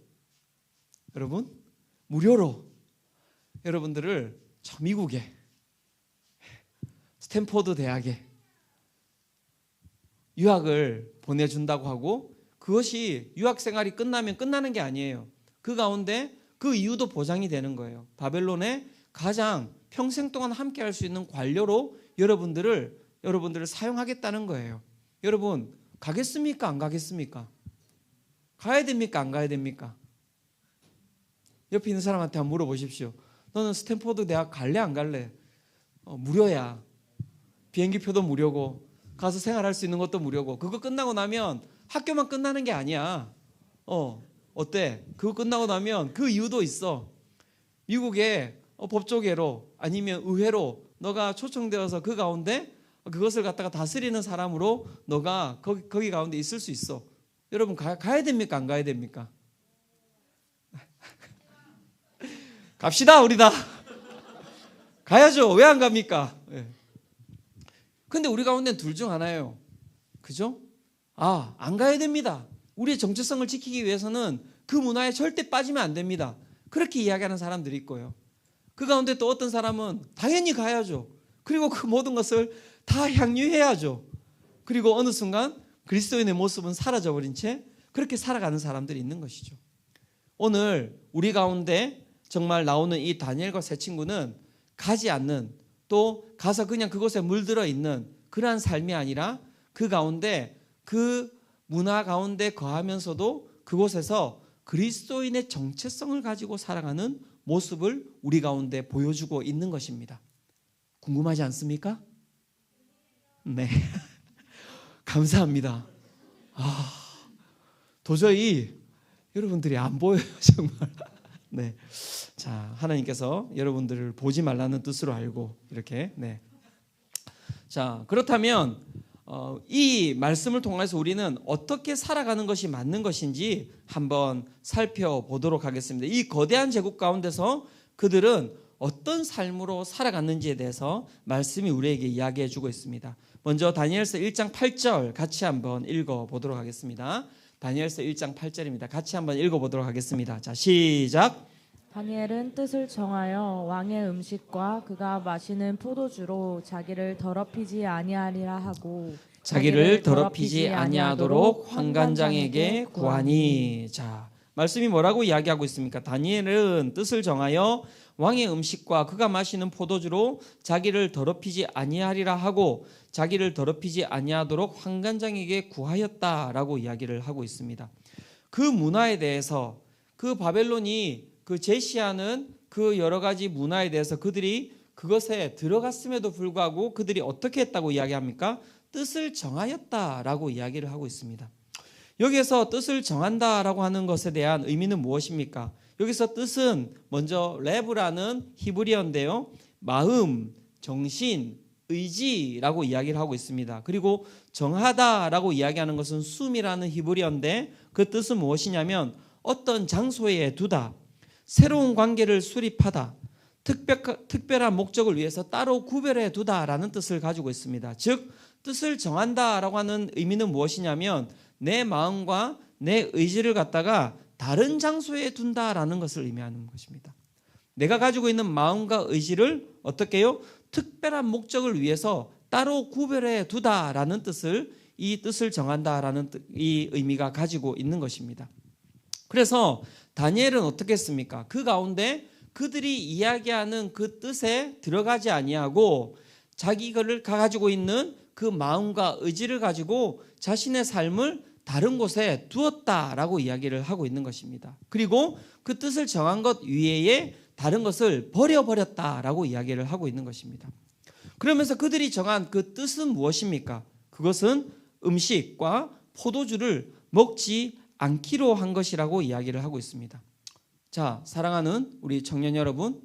무료로 여러분들을 저 미국에 스탠포드 대학에 유학을 보내준다고 하고, 그것이 유학 생활이 끝나면 끝나는 게 아니에요. 그 가운데 그 이유도 보장이 되는 거예요. 바벨론에 가장 평생 동안 함께 할 수 있는 관료로 여러분들을 사용하겠다는 거예요. 여러분 가겠습니까? 안 가겠습니까? 가야 됩니까? 안 가야 됩니까? 옆에 있는 사람한테 한번 물어보십시오. 너는 스탠포드 대학 갈래? 안 갈래? 무료야. 비행기표도 무료고 가서 생활할 수 있는 것도 무료고, 그거 끝나고 나면 학교만 끝나는 게 아니야. 어때? 그거 끝나고 나면 그 이유도 있어. 미국의 법조계로 아니면 의회로 너가 초청되어서 그 가운데 그것을 갖다가 다스리는 사람으로 너가 거기 가운데 있을 수 있어. 여러분 가야 됩니까? 안 가야 됩니까? 갑시다 우리 다. 가야죠. 왜 안 갑니까? 근데 우리 가운데는 둘 중 하나예요. 그죠? 안 가야 됩니다. 우리의 정체성을 지키기 위해서는 그 문화에 절대 빠지면 안 됩니다. 그렇게 이야기하는 사람들이 있고요. 그 가운데 또 어떤 사람은 당연히 가야죠. 그리고 그 모든 것을 다 향유해야죠. 그리고 어느 순간 그리스도인의 모습은 사라져버린 채 그렇게 살아가는 사람들이 있는 것이죠. 오늘 우리 가운데 정말 나오는 이 다니엘과 세 친구는 가지 않는, 또 가서 그냥 그곳에 물들어 있는 그러한 삶이 아니라 그 가운데, 그 문화 가운데 거하면서도 그곳에서 그리스도인의 정체성을 가지고 살아가는 모습을 우리 가운데 보여주고 있는 것입니다. 궁금하지 않습니까? 네. 감사합니다. 도저히 여러분들이 안 보여요, 정말. 네. 자, 하나님께서 여러분들을 보지 말라는 뜻으로 알고 이렇게. 네. 자, 그렇다면 이 말씀을 통해서 우리는 어떻게 살아가는 것이 맞는 것인지 한번 살펴보도록 하겠습니다. 이 거대한 제국 가운데서 그들은 어떤 삶으로 살아갔는지에 대해서 말씀이 우리에게 이야기해 주고 있습니다. 먼저 다니엘서 1장 8절 같이 한번 읽어보도록 하겠습니다. 다니엘서 1장 8절입니다. 같이 한번 읽어보도록 하겠습니다. 자, 시작. 다니엘은 뜻을 정하여 왕의 음식과 그가 마시는 포도주로 자기를 더럽히지 아니하리라 하고, 자기를 더럽히지 아니하도록 환관장에게 구하니. 자, 말씀이 뭐라고 이야기하고 있습니까? 다니엘은 뜻을 정하여 왕의 음식과 그가 마시는 포도주로 자기를 더럽히지 아니하리라 하고, 자기를 더럽히지 아니하도록 환관장에게 구하였다라고 이야기를 하고 있습니다. 그 문화에 대해서, 그 바벨론이 그 제시하는 그 여러 가지 문화에 대해서 그들이 그것에 들어갔음에도 불구하고 그들이 어떻게 했다고 이야기합니까? 뜻을 정하였다라고 이야기를 하고 있습니다. 여기에서 뜻을 정한다라고 하는 것에 대한 의미는 무엇입니까? 여기서 뜻은 먼저 레브라는 히브리어인데요, 마음, 정신, 의지라고 이야기를 하고 있습니다. 그리고 정하다라고 이야기하는 것은 숨이라는 히브리어인데 그 뜻은 무엇이냐면 어떤 장소에 두다, 새로운 관계를 수립하다, 특별한 목적을 위해서 따로 구별해 두다라는 뜻을 가지고 있습니다. 즉 뜻을 정한다라고 하는 의미는 무엇이냐면 내 마음과 내 의지를 갖다가 다른 장소에 둔다라는 것을 의미하는 것입니다. 내가 가지고 있는 마음과 의지를 어떻게 해요? 특별한 목적을 위해서 따로 구별해 두다라는 뜻을, 이 뜻을 정한다라는 이 의미가 가지고 있는 것입니다. 그래서 다니엘은 어떻게 했습니까? 그 가운데 그들이 이야기하는 그 뜻에 들어가지 아니하고 자기가 가지고 있는 그 마음과 의지를 가지고 자신의 삶을 다른 곳에 두었다라고 이야기를 하고 있는 것입니다. 그리고 그 뜻을 정한 것 위에 다른 것을 버려버렸다라고 이야기를 하고 있는 것입니다. 그러면서 그들이 정한 그 뜻은 무엇입니까? 그것은 음식과 포도주를 먹지 않기로 한 것이라고 이야기를 하고 있습니다. 자, 사랑하는 우리 청년 여러분,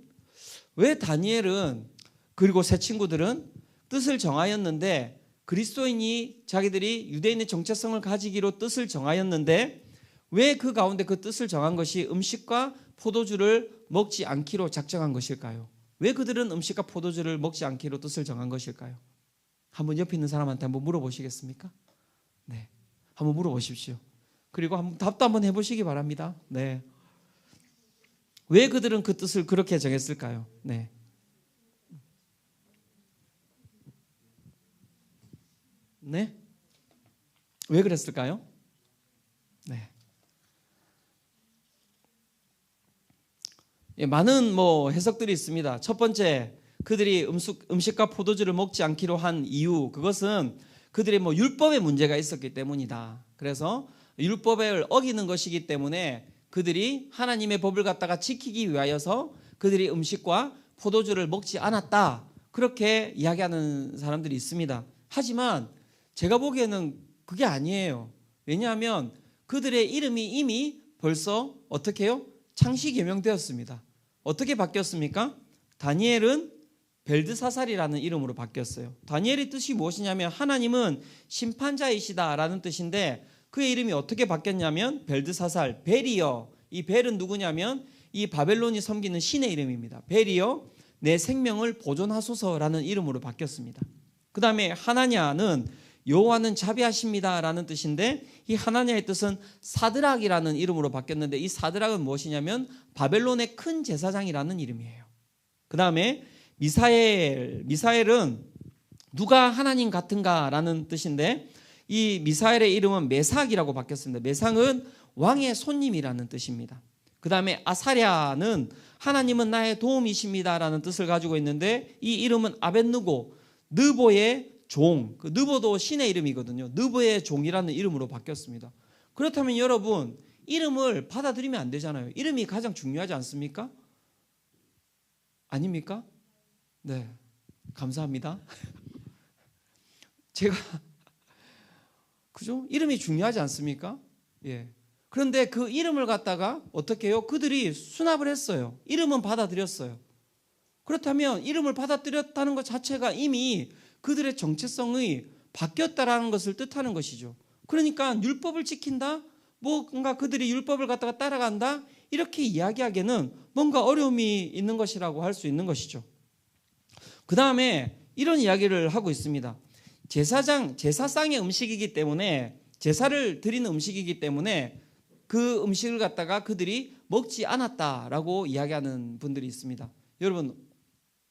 왜 다니엘은 그리고 세 친구들은 뜻을 정하였는데, 그리스도인이 자기들이 유대인의 정체성을 가지기로 뜻을 정하였는데 왜 그 가운데 그 뜻을 정한 것이 음식과 포도주를 먹지 않기로 작정한 것일까요? 왜 그들은 음식과 포도주를 먹지 않기로 뜻을 정한 것일까요? 한번 옆에 있는 사람한테 한번 물어보시겠습니까? 네, 한번 물어보십시오. 그리고 한번 답도 한번 해보시기 바랍니다. 네, 왜 그들은 그 뜻을 그렇게 정했을까요? 네, 네, 왜 그랬을까요? 네, 예, 많은 해석들이 있습니다. 첫 번째, 그들이 음식과 포도주를 먹지 않기로 한 이유, 그것은 그들의 율법의 문제가 있었기 때문이다. 그래서 율법을 어기는 것이기 때문에 그들이 하나님의 법을 갖다가 지키기 위하여서 그들이 음식과 포도주를 먹지 않았다. 그렇게 이야기하는 사람들이 있습니다. 하지만 제가 보기에는 그게 아니에요. 왜냐하면 그들의 이름이 이미 벌써 어떻게 해요? 창시 개명되었습니다. 어떻게 바뀌었습니까? 다니엘은 벨드사살이라는 이름으로 바뀌었어요. 다니엘의 뜻이 무엇이냐면 하나님은 심판자이시다라는 뜻인데 그의 이름이 어떻게 바뀌었냐면 벨드사살, 벨이여. 이 벨은 누구냐면 이 바벨론이 섬기는 신의 이름입니다. 벨이여 내 생명을 보존하소서라는 이름으로 바뀌었습니다. 그 다음에 하나냐는 여호와는 자비하십니다라는 뜻인데 이 하나냐의 뜻은 사드락이라는 이름으로 바뀌었는데 이 사드락은 무엇이냐면 바벨론의 큰 제사장이라는 이름이에요. 그 다음에 미사엘은 누가 하나님 같은가라는 뜻인데 이 미사엘의 이름은 메삭이라고 바뀌었습니다. 메삭은 왕의 손님이라는 뜻입니다. 그 다음에 아사랴는 하나님은 나의 도움이십니다라는 뜻을 가지고 있는데 이 이름은 아벳느고, 느보의 종, 그 느보도 신의 이름이거든요. 느보의 종이라는 이름으로 바뀌었습니다. 그렇다면 여러분, 이름을 받아들이면 안 되잖아요. 이름이 가장 중요하지 않습니까? 아닙니까? 네, 감사합니다. 제가 그죠? 이름이 중요하지 않습니까? 예. 그런데 그 이름을 갖다가 어떻게 해요? 그들이 수납을 했어요. 이름은 받아들였어요. 그렇다면 이름을 받아들였다는 것 자체가 이미 그들의 정체성이 바뀌었다라는 것을 뜻하는 것이죠. 그러니까 율법을 지킨다? 뭔가 그들이 율법을 갖다가 따라간다? 이렇게 이야기하기에는 뭔가 어려움이 있는 것이라고 할 수 있는 것이죠. 그 다음에 이런 이야기를 하고 있습니다. 제사상의 음식이기 때문에, 제사를 드리는 음식이기 때문에 그 음식을 갖다가 그들이 먹지 않았다라고 이야기하는 분들이 있습니다. 여러분,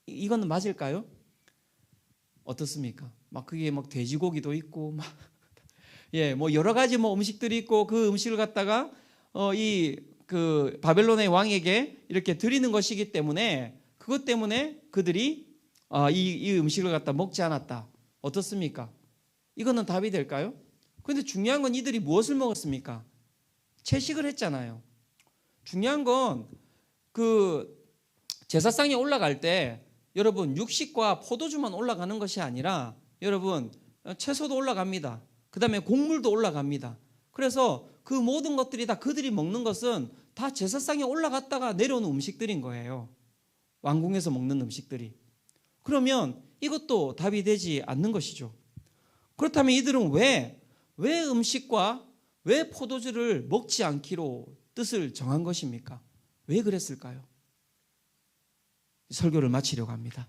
이건 맞을까요? 어떻습니까? 막 그게 막 돼지고기도 있고 막 예, 여러 가지 음식들이 있고 그 음식을 갖다가 그 바벨론의 왕에게 이렇게 드리는 것이기 때문에 그것 때문에 그들이 이 음식을 갖다 먹지 않았다. 어떻습니까? 이거는 답이 될까요? 그런데 중요한 건 이들이 무엇을 먹었습니까? 채식을 했잖아요. 중요한 건 그 제사상에 올라갈 때 여러분 육식과 포도주만 올라가는 것이 아니라 여러분 채소도 올라갑니다. 그 다음에 곡물도 올라갑니다. 그래서 그 모든 것들이 다 그들이 먹는 것은 다 제사상에 올라갔다가 내려오는 음식들인 거예요. 왕궁에서 먹는 음식들이. 그러면 이것도 답이 되지 않는 것이죠. 그렇다면 이들은 왜 음식과 왜 포도주를 먹지 않기로 뜻을 정한 것입니까? 왜 그랬을까요? 설교를 마치려고 합니다.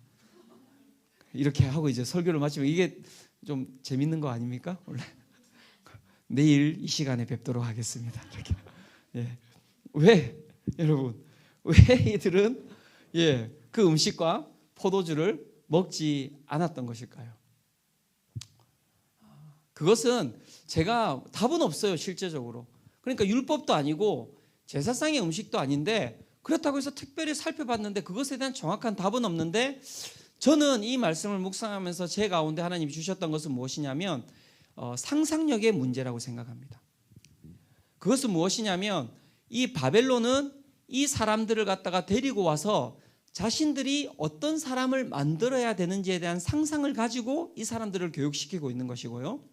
이렇게 하고 이제 설교를 마치면 이게 좀 재밌는 거 아닙니까? 원래 내일 이 시간에 뵙도록 하겠습니다. 이렇게. 예. 왜 여러분 왜 이들은 그 음식과 포도주를 먹지 않았던 것일까요? 그것은 제가 답은 없어요. 실제적으로. 그러니까 율법도 아니고 제사상의 음식도 아닌데 그렇다고 해서 특별히 살펴봤는데 그것에 대한 정확한 답은 없는데 저는 이 말씀을 묵상하면서 제 가운데 하나님이 주셨던 것은 무엇이냐면 상상력의 문제라고 생각합니다. 그것은 무엇이냐면 이 바벨론은 이 사람들을 갖다가 데리고 와서 자신들이 어떤 사람을 만들어야 되는지에 대한 상상을 가지고 이 사람들을 교육시키고 있는 것이고요.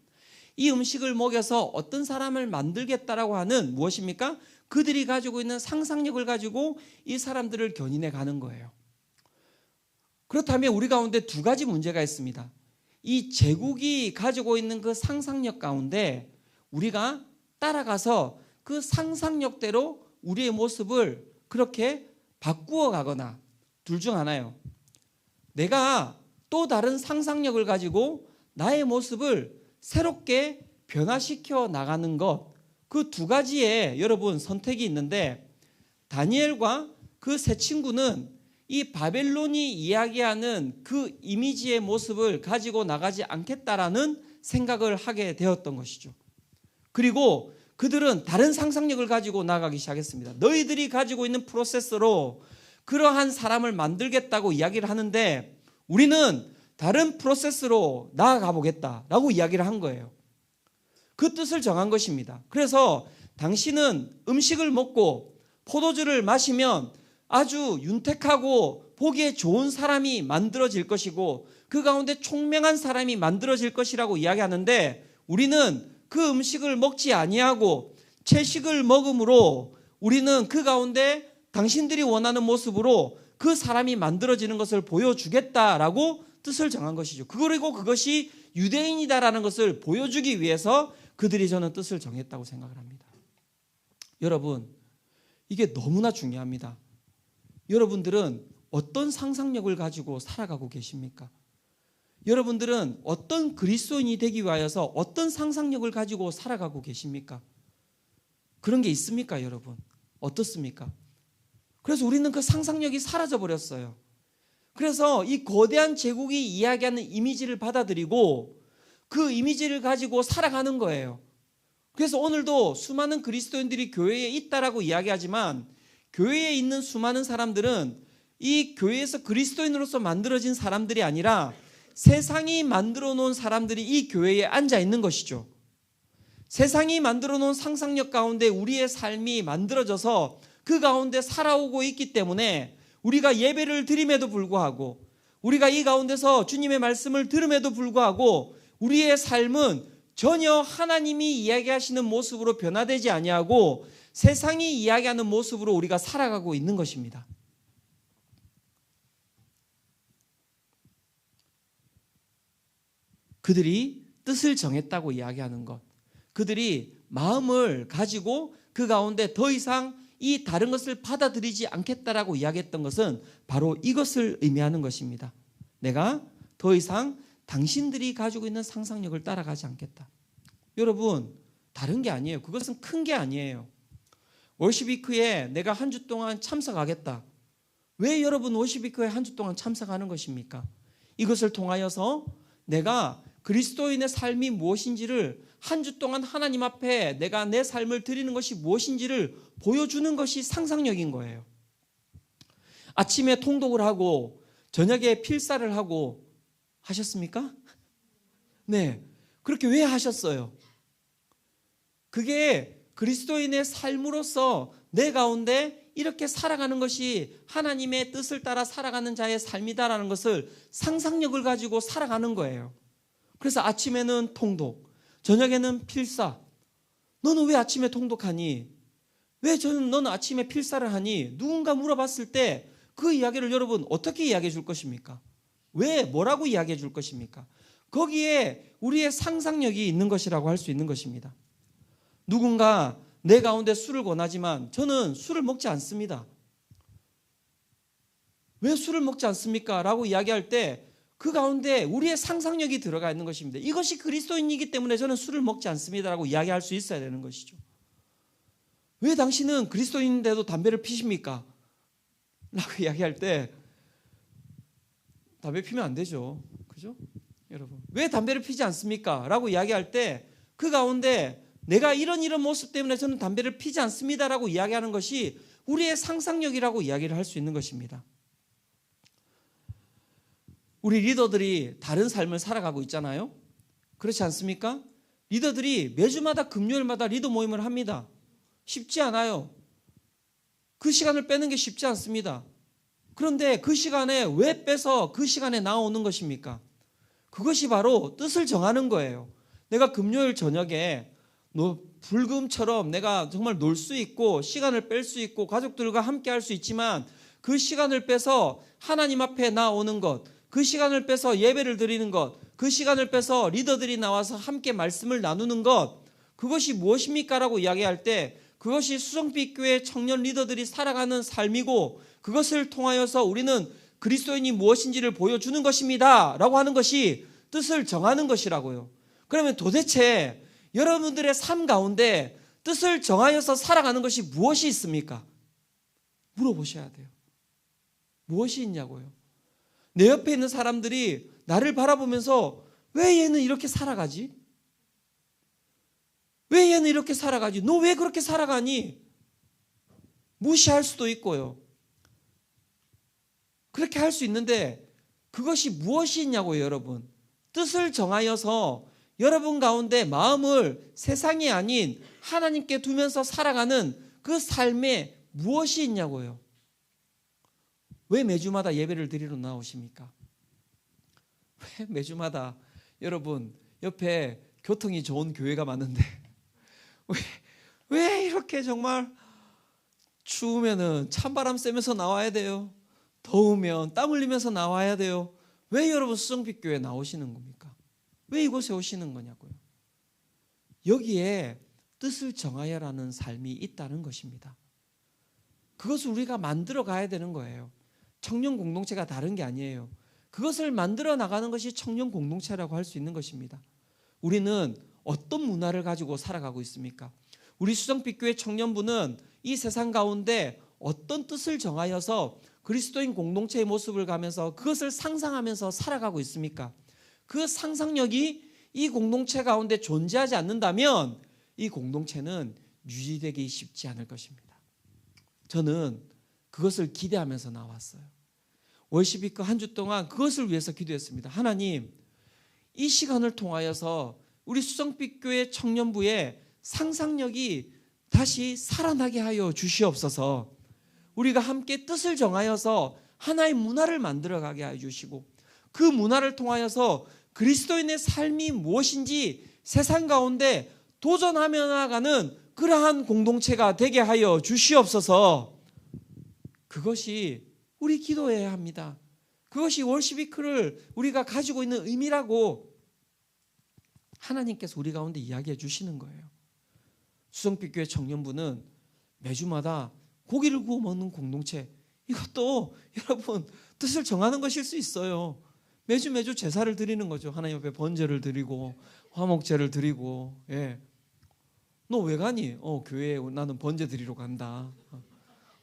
이 음식을 먹여서 어떤 사람을 만들겠다라고 하는 무엇입니까? 그들이 가지고 있는 상상력을 가지고 이 사람들을 견인해 가는 거예요. 그렇다면 우리 가운데 두 가지 문제가 있습니다. 이 제국이 가지고 있는 그 상상력 가운데 우리가 따라가서 그 상상력대로 우리의 모습을 그렇게 바꾸어 가거나 둘 중 하나예요. 내가 또 다른 상상력을 가지고 나의 모습을 새롭게 변화시켜 나가는 것, 그 두 가지의 여러분 선택이 있는데, 다니엘과 그 세 친구는 이 바벨론이 이야기하는 그 이미지의 모습을 가지고 나가지 않겠다라는 생각을 하게 되었던 것이죠. 그리고 그들은 다른 상상력을 가지고 나가기 시작했습니다. 너희들이 가지고 있는 프로세스로 그러한 사람을 만들겠다고 이야기를 하는데 우리는 다른 프로세스로 나아가 보겠다라고 이야기를 한 거예요. 그 뜻을 정한 것입니다. 그래서 당신은 음식을 먹고 포도주를 마시면 아주 윤택하고 보기에 좋은 사람이 만들어질 것이고 그 가운데 총명한 사람이 만들어질 것이라고 이야기하는데, 우리는 그 음식을 먹지 아니하고 채식을 먹음으로 우리는 그 가운데 당신들이 원하는 모습으로 그 사람이 만들어지는 것을 보여주겠다라고 뜻을 정한 것이죠. 그리고 그것이 유대인이다라는 것을 보여주기 위해서 그들이 저는 뜻을 정했다고 생각을 합니다. 여러분, 이게 너무나 중요합니다. 여러분들은 어떤 상상력을 가지고 살아가고 계십니까? 여러분들은 어떤 그리스도인이 되기 위하여서 어떤 상상력을 가지고 살아가고 계십니까? 그런 게 있습니까, 여러분? 어떻습니까? 그래서 우리는 그 상상력이 사라져 버렸어요. 그래서 이 거대한 제국이 이야기하는 이미지를 받아들이고 그 이미지를 가지고 살아가는 거예요. 그래서 오늘도 수많은 그리스도인들이 교회에 있다라고 이야기하지만 교회에 있는 수많은 사람들은 이 교회에서 그리스도인으로서 만들어진 사람들이 아니라 세상이 만들어 놓은 사람들이 이 교회에 앉아 있는 것이죠. 세상이 만들어 놓은 상상력 가운데 우리의 삶이 만들어져서 그 가운데 살아오고 있기 때문에 우리가 예배를 드림에도 불구하고 우리가 이 가운데서 주님의 말씀을 들음에도 불구하고 우리의 삶은 전혀 하나님이 이야기하시는 모습으로 변화되지 아니하고 세상이 이야기하는 모습으로 우리가 살아가고 있는 것입니다. 그들이 뜻을 정했다고 이야기하는 것, 그들이 마음을 가지고 그 가운데 더 이상 이 다른 것을 받아들이지 않겠다라고 이야기했던 것은 바로 이것을 의미하는 것입니다. 내가 더 이상 당신들이 가지고 있는 상상력을 따라가지 않겠다. 여러분, 다른 게 아니에요. 그것은 큰 게 아니에요. 월시비크에 내가 한 주 동안 참석하겠다. 왜 여러분 월시비크에 한 주 동안 참석하는 것입니까? 이것을 통하여서 내가 그리스도인의 삶이 무엇인지를 한 주 동안 하나님 앞에 내가 내 삶을 드리는 것이 무엇인지를 보여주는 것이 상상력인 거예요. 아침에 통독을 하고 저녁에 필사를 하고 하셨습니까? 네. 그렇게 왜 하셨어요? 그게 그리스도인의 삶으로서 내 가운데 이렇게 살아가는 것이 하나님의 뜻을 따라 살아가는 자의 삶이다라는 것을 상상력을 가지고 살아가는 거예요. 그래서 아침에는 통독, 저녁에는 필사. 너는 왜 아침에 통독하니? 왜 너는 아침에 필사를 하니? 누군가 물어봤을 때 그 이야기를 여러분 어떻게 이야기해 줄 것입니까? 왜 뭐라고 이야기해 줄 것입니까? 거기에 우리의 상상력이 있는 것이라고 할 수 있는 것입니다. 누군가 내 가운데 술을 권하지만 저는 술을 먹지 않습니다. 왜 술을 먹지 않습니까? 라고 이야기할 때 그 가운데 우리의 상상력이 들어가 있는 것입니다. 이것이 그리스도인이기 때문에 저는 술을 먹지 않습니다라고 이야기할 수 있어야 되는 것이죠. 왜 당신은 그리스도인인데도 담배를 피십니까? 라고 이야기할 때 담배 피면 안 되죠. 그죠? 여러분. 왜 담배를 피지 않습니까? 라고 이야기할 때 그 가운데 내가 이런 모습 때문에 저는 담배를 피지 않습니다라고 이야기하는 것이 우리의 상상력이라고 이야기를 할 수 있는 것입니다. 우리 리더들이 다른 삶을 살아가고 있잖아요. 그렇지 않습니까? 리더들이 매주마다 금요일마다 리더 모임을 합니다. 쉽지 않아요. 그 시간을 빼는 게 쉽지 않습니다. 그런데 그 시간에 왜 빼서 그 시간에 나오는 것입니까? 그것이 바로 뜻을 정하는 거예요. 내가 금요일 저녁에 불금처럼 내가 정말 놀 수 있고 시간을 뺄 수 있고 가족들과 함께 할 수 있지만 그 시간을 빼서 하나님 앞에 나오는 것, 그 시간을 빼서 예배를 드리는 것, 그 시간을 빼서 리더들이 나와서 함께 말씀을 나누는 것, 그것이 무엇입니까? 라고 이야기할 때 그것이 수성빛 교회 청년 리더들이 살아가는 삶이고 그것을 통하여서 우리는 그리스도인이 무엇인지를 보여주는 것입니다 라고 하는 것이 뜻을 정하는 것이라고요. 그러면 도대체 여러분들의 삶 가운데 뜻을 정하여서 살아가는 것이 무엇이 있습니까? 물어보셔야 돼요. 무엇이 있냐고요. 내 옆에 있는 사람들이 나를 바라보면서 왜 얘는 이렇게 살아가지? 왜 얘는 이렇게 살아가지? 너 왜 그렇게 살아가니? 무시할 수도 있고요. 그렇게 할 수 있는데 그것이 무엇이 있냐고요, 여러분. 뜻을 정하여서 여러분 가운데 마음을 세상이 아닌 하나님께 두면서 살아가는 그 삶에 무엇이 있냐고요. 왜 매주마다 예배를 드리러 나오십니까? 왜 매주마다 여러분 옆에 교통이 좋은 교회가 많은데 왜 이렇게 정말 추우면은 찬바람 쐬면서 나와야 돼요? 더우면 땀 흘리면서 나와야 돼요? 왜 여러분 수성빛 교회 나오시는 겁니까? 왜 이곳에 오시는 거냐고요. 여기에 뜻을 정하여라는 삶이 있다는 것입니다. 그것을 우리가 만들어 가야 되는 거예요. 청년 공동체가 다른 게 아니에요. 그것을 만들어 나가는 것이 청년 공동체라고 할 수 있는 것입니다. 우리는 어떤 문화를 가지고 살아가고 있습니까? 우리 수성빛 교회 청년부는 이 세상 가운데 어떤 뜻을 정하여서 그리스도인 공동체의 모습을 가면서 그것을 상상하면서 살아가고 있습니까? 그 상상력이 이 공동체 가운데 존재하지 않는다면 이 공동체는 유지되기 쉽지 않을 것입니다. 저는 그것을 기대하면서 나왔어요. 월시비크 한 주 동안 그것을 위해서 기도했습니다. 하나님, 이 시간을 통하여서 우리 수성빛 교회 청년부의 상상력이 다시 살아나게 하여 주시옵소서. 우리가 함께 뜻을 정하여서 하나의 문화를 만들어가게 하여 주시고 그 문화를 통하여서 그리스도인의 삶이 무엇인지 세상 가운데 도전하며 나가는 그러한 공동체가 되게 하여 주시옵소서. 그것이 우리 기도해야 합니다. 그것이 월시비크를 우리가 가지고 있는 의미라고 하나님께서 우리 가운데 이야기해 주시는 거예요. 수성빛 교회 청년부는 매주마다 고기를 구워 먹는 공동체, 이것도 여러분 뜻을 정하는 것일 수 있어요. 매주 제사를 드리는 거죠. 하나님 앞에 번제를 드리고 화목제를 드리고. 예. 너 왜 가니? 교회에 나는 번제 드리러 간다.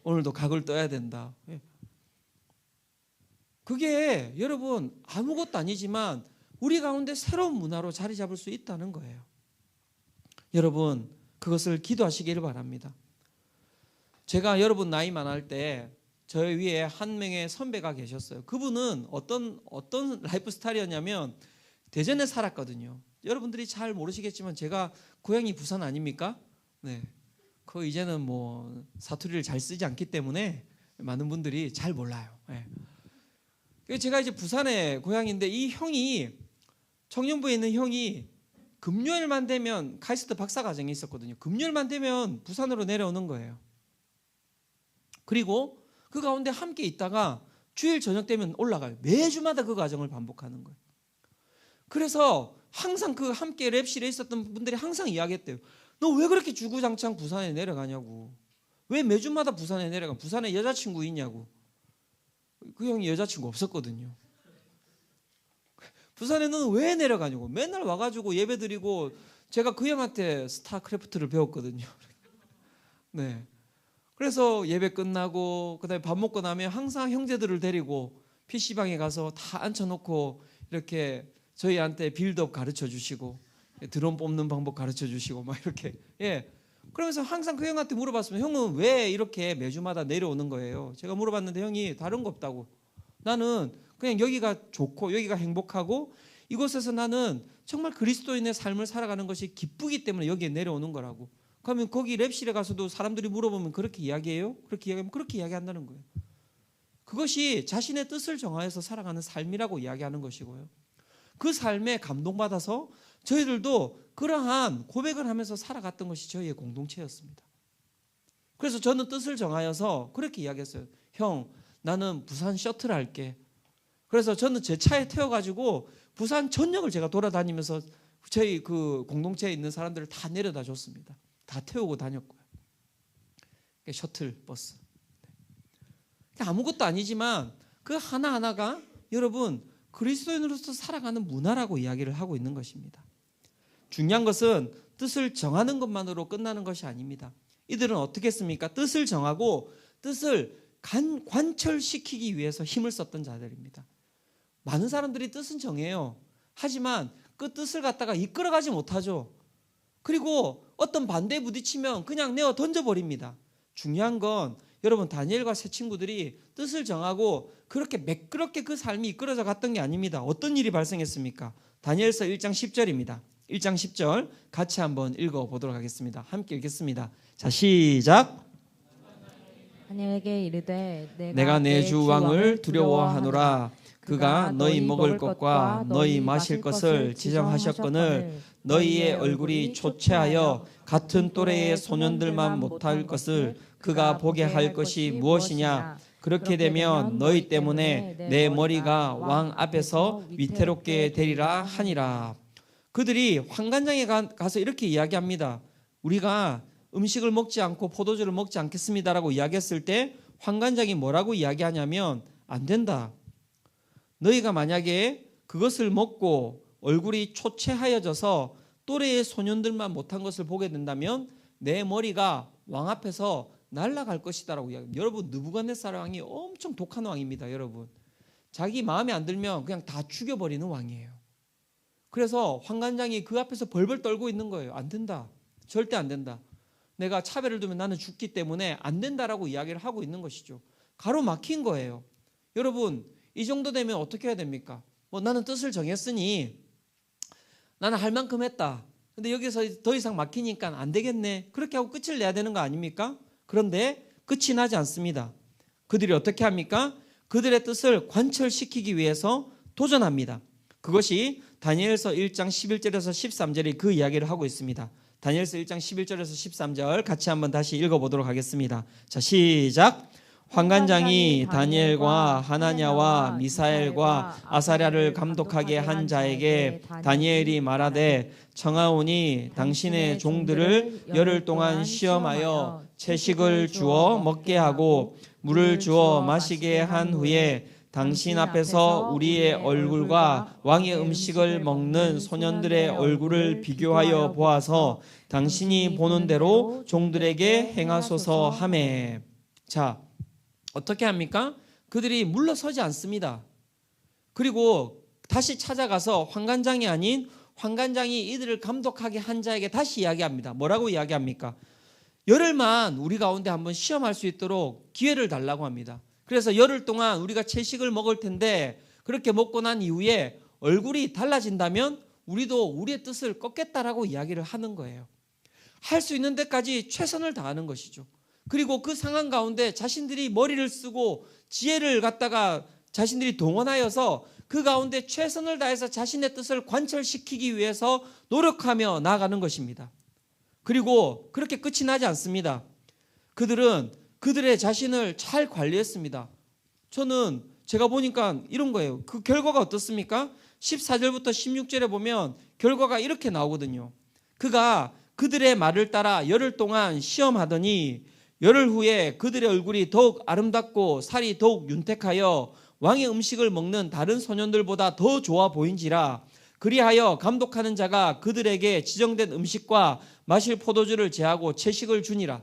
오늘도 각을 떠야 된다. 예. 그게 여러분 아무것도 아니지만 우리 가운데 새로운 문화로 자리 잡을 수 있다는 거예요. 여러분 그것을 기도하시기를 바랍니다. 제가 여러분 나이 많을 때 저희 위에 한 명의 선배가 계셨어요. 그분은 어떤 라이프 스타일이었냐면 대전에 살았거든요. 여러분들이 잘 모르시겠지만 제가 고향이 부산 아닙니까? 네. 그 이제는 뭐 사투리를 잘 쓰지 않기 때문에 많은 분들이 잘 몰라요. 네. 제가 이제 부산의 고향인데 이 형이 청년부에 있는 형이 금요일만 되면 카이스트 박사과정이 있었거든요. 금요일만 되면 부산으로 내려오는 거예요. 그리고 그 가운데 함께 있다가 주일 저녁 되면 올라가요. 매주마다 그 과정을 반복하는 거예요. 그래서 항상 그 함께 랩실에 있었던 분들이 항상 이야기했대요. 너 왜 그렇게 주구장창 부산에 내려가냐고. 왜 매주마다 부산에 내려가? 부산에 여자친구 있냐고. 그 형이 여자친구 없었거든요. 부산에 너는 왜 내려가냐고. 맨날 와가지고 예배드리고 제가 그 형한테 스타크래프트를 배웠거든요. 네. 그래서 예배 끝나고 그다음에 밥 먹고 나면 항상 형제들을 데리고 PC방에 가서 다 앉혀놓고 이렇게 저희한테 빌드업 가르쳐 주시고 드럼 뽑는 방법 가르쳐 주시고 막 이렇게. 예. 그러면서 항상 그 형한테 물어봤으면 형은 왜 이렇게 매주마다 내려오는 거예요? 제가 물어봤는데 형이 다른 거 없다고. 나는 그냥 여기가 좋고 여기가 행복하고 이곳에서 나는 정말 그리스도인의 삶을 살아가는 것이 기쁘기 때문에 여기에 내려오는 거라고. 그러면 거기 랩실에 가서도 사람들이 물어보면 그렇게 이야기해요? 그렇게 이야기하면 그렇게 이야기한다는 거예요. 그것이 자신의 뜻을 정하여서 살아가는 삶이라고 이야기하는 것이고요. 그 삶에 감동받아서 저희들도 그러한 고백을 하면서 살아갔던 것이 저희의 공동체였습니다. 그래서 저는 뜻을 정하여서 그렇게 이야기했어요. 형, 나는 부산 셔틀 할게. 그래서 저는 제 차에 태워가지고 부산 전역을 제가 돌아다니면서 저희 그 공동체에 있는 사람들을 다 내려다 줬습니다. 다 태우고 다녔고요. 셔틀버스. 아무것도 아니지만 그 하나하나가 여러분 그리스도인으로서 살아가는 문화라고 이야기를 하고 있는 것입니다. 중요한 것은 뜻을 정하는 것만으로 끝나는 것이 아닙니다. 이들은 어떻게 했습니까? 뜻을 정하고 뜻을 관철시키기 위해서 힘을 썼던 자들입니다. 많은 사람들이 뜻은 정해요. 하지만 그 뜻을 갖다가 이끌어가지 못하죠. 그리고 어떤 반대에 부딪히면 그냥 내어 던져버립니다. 중요한 건 여러분 다니엘과 세 친구들이 뜻을 정하고 그렇게 매끄럽게 그 삶이 이끌어져 갔던 게 아닙니다. 어떤 일이 발생했습니까? 다니엘서 1장 10절입니다. 1장 10절 같이 한번 읽어보도록 하겠습니다. 함께 읽겠습니다. 자, 시작. 다니엘에게 이르되 내가 내 주 왕을 두려워하노라. 그가 너희 먹을 것과 너희 마실 것을 지정하셨거늘 너희의 얼굴이 초췌하여 같은 또래의 소년들만 못할 것을 그가 보게 할 것이 무엇이냐. 그렇게 되면 너희 때문에 내 머리가 왕 앞에서 위태롭게 되리라 하니라. 그들이 환관장에 가서 이렇게 이야기합니다. 우리가 음식을 먹지 않고 포도주를 먹지 않겠습니다라고 이야기했을 때 환관장이 뭐라고 이야기하냐면 안 된다. 너희가 만약에 그것을 먹고 얼굴이 초췌하여져서 또래의 소년들만 못한 것을 보게 된다면 내 머리가 왕 앞에서 날아갈 것이다라고 이야기합니다. 여러분 느부갓네살 왕이 엄청 독한 왕입니다. 여러분 자기 마음에 안 들면 그냥 다 죽여버리는 왕이에요. 그래서 환관장이 그 앞에서 벌벌 떨고 있는 거예요. 안 된다. 절대 안 된다. 내가 차별을 두면 나는 죽기 때문에 안 된다라고 이야기를 하고 있는 것이죠. 가로막힌 거예요. 여러분 이 정도 되면 어떻게 해야 됩니까? 나는 뜻을 정했으니 나는 할 만큼 했다. 근데 여기서 더 이상 막히니까 안 되겠네. 그렇게 하고 끝을 내야 되는 거 아닙니까? 그런데 끝이 나지 않습니다. 그들이 어떻게 합니까? 그들의 뜻을 관철시키기 위해서 도전합니다. 그것이 다니엘서 1장 11절에서 13절이 그 이야기를 하고 있습니다. 다니엘서 1장 11절에서 13절 같이 한번 다시 읽어보도록 하겠습니다. 자, 시작. 환관장이 다니엘과 하나냐와 미사엘과 아사랴를 감독하게 한 자에게 다니엘이 말하되 청하오니 당신의 종들을 열흘 동안 시험하여 채식을 주어 먹게 하고 물을 주어 마시게 한 후에 당신 앞에서 우리의 얼굴과 왕의 음식을 먹는 소년들의 얼굴을 비교하여 보아서 당신이 보는 대로 종들에게 행하소서 하매. 자, 어떻게 합니까? 그들이 물러서지 않습니다. 그리고 다시 찾아가서 환관장이 아닌 환관장이 이들을 감독하게 한 자에게 다시 이야기합니다. 뭐라고 이야기합니까? 열흘만 우리 가운데 한번 시험할 수 있도록 기회를 달라고 합니다. 그래서 열흘 동안 우리가 채식을 먹을 텐데 그렇게 먹고 난 이후에 얼굴이 달라진다면 우리도 우리의 뜻을 꺾겠다라고 이야기를 하는 거예요. 할 수 있는 데까지 최선을 다하는 것이죠. 그리고 그 상황 가운데 자신들이 머리를 쓰고 지혜를 갖다가 자신들이 동원하여서 그 가운데 최선을 다해서 자신의 뜻을 관철시키기 위해서 노력하며 나아가는 것입니다. 그리고 그렇게 끝이 나지 않습니다. 그들은 그들의 자신을 잘 관리했습니다. 저는 제가 보니까 이런 거예요. 그 결과가 어떻습니까? 14절부터 16절에 보면 결과가 이렇게 나오거든요. 그가 그들의 말을 따라 열흘 동안 시험하더니 열흘 후에 그들의 얼굴이 더욱 아름답고 살이 더욱 윤택하여 왕의 음식을 먹는 다른 소년들보다 더 좋아 보인지라. 그리하여 감독하는 자가 그들에게 지정된 음식과 마실 포도주를 제하고 채식을 주니라.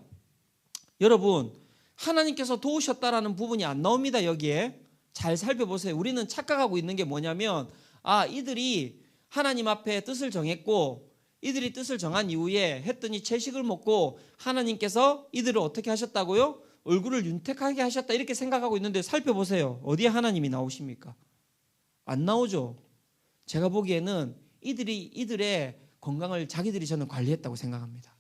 여러분 하나님께서 도우셨다라는 부분이 안 나옵니다. 여기에 잘 살펴보세요. 우리는 착각하고 있는 게 뭐냐면 이들이 하나님 앞에 뜻을 정했고 이들이 뜻을 정한 이후에 했더니 채식을 먹고 하나님께서 이들을 어떻게 하셨다고요? 얼굴을 윤택하게 하셨다 이렇게 생각하고 있는데 살펴보세요. 어디에 하나님이 나오십니까? 안 나오죠. 제가 보기에는 이들의 건강을 자기들이 저는 관리했다고 생각합니다.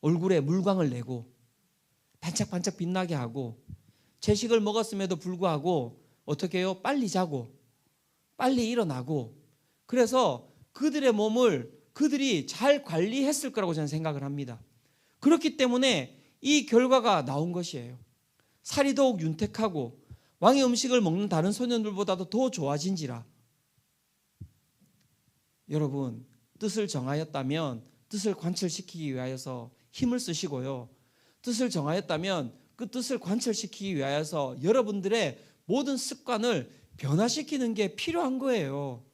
얼굴에 물광을 내고 반짝반짝 빛나게 하고 채식을 먹었음에도 불구하고 어떻게 해요? 빨리 자고 빨리 일어나고 그래서 그들의 몸을 그들이 잘 관리했을 거라고 저는 생각을 합니다. 그렇기 때문에 이 결과가 나온 것이에요. 살이 더욱 윤택하고 왕의 음식을 먹는 다른 소년들보다도 더 좋아진지라. 여러분 뜻을 정하였다면 뜻을 관철시키기 위하여서 힘을 쓰시고요. 뜻을 정하였다면 그 뜻을 관철시키기 위하여서 여러분들의 모든 습관을 변화시키는 게 필요한 거예요.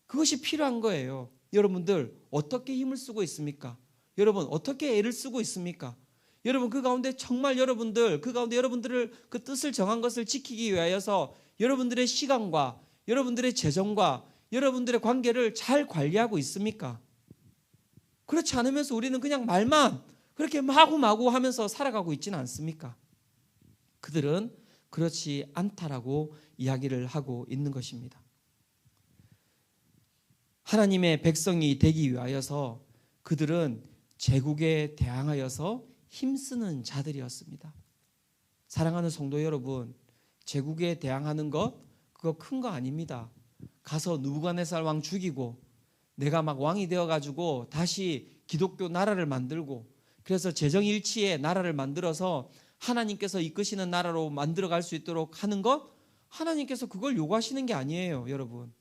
그것이 필요한 거예요. 여러분들 어떻게 힘을 쓰고 있습니까? 여러분 어떻게 애를 쓰고 있습니까? 여러분 그 가운데 정말 여러분들을 그 뜻을 정한 것을 지키기 위하여서 여러분들의 시간과 여러분들의 재정과 여러분들의 관계를 잘 관리하고 있습니까? 그렇지 않으면서 우리는 그냥 말만 그렇게 마구마구 하면서 살아가고 있지는 않습니까? 그들은 그렇지 않다라고 이야기를 하고 있는 것입니다. 하나님의 백성이 되기 위하여서 그들은 제국에 대항하여서 힘쓰는 자들이었습니다. 사랑하는 성도 여러분, 제국에 대항하는 것 그거 큰 거 아닙니다. 가서 느부갓네살 왕 죽이고 내가 막 왕이 되어가지고 다시 기독교 나라를 만들고 그래서 재정일치의 나라를 만들어서 하나님께서 이끄시는 나라로 만들어갈 수 있도록 하는 것 하나님께서 그걸 요구하시는 게 아니에요. 여러분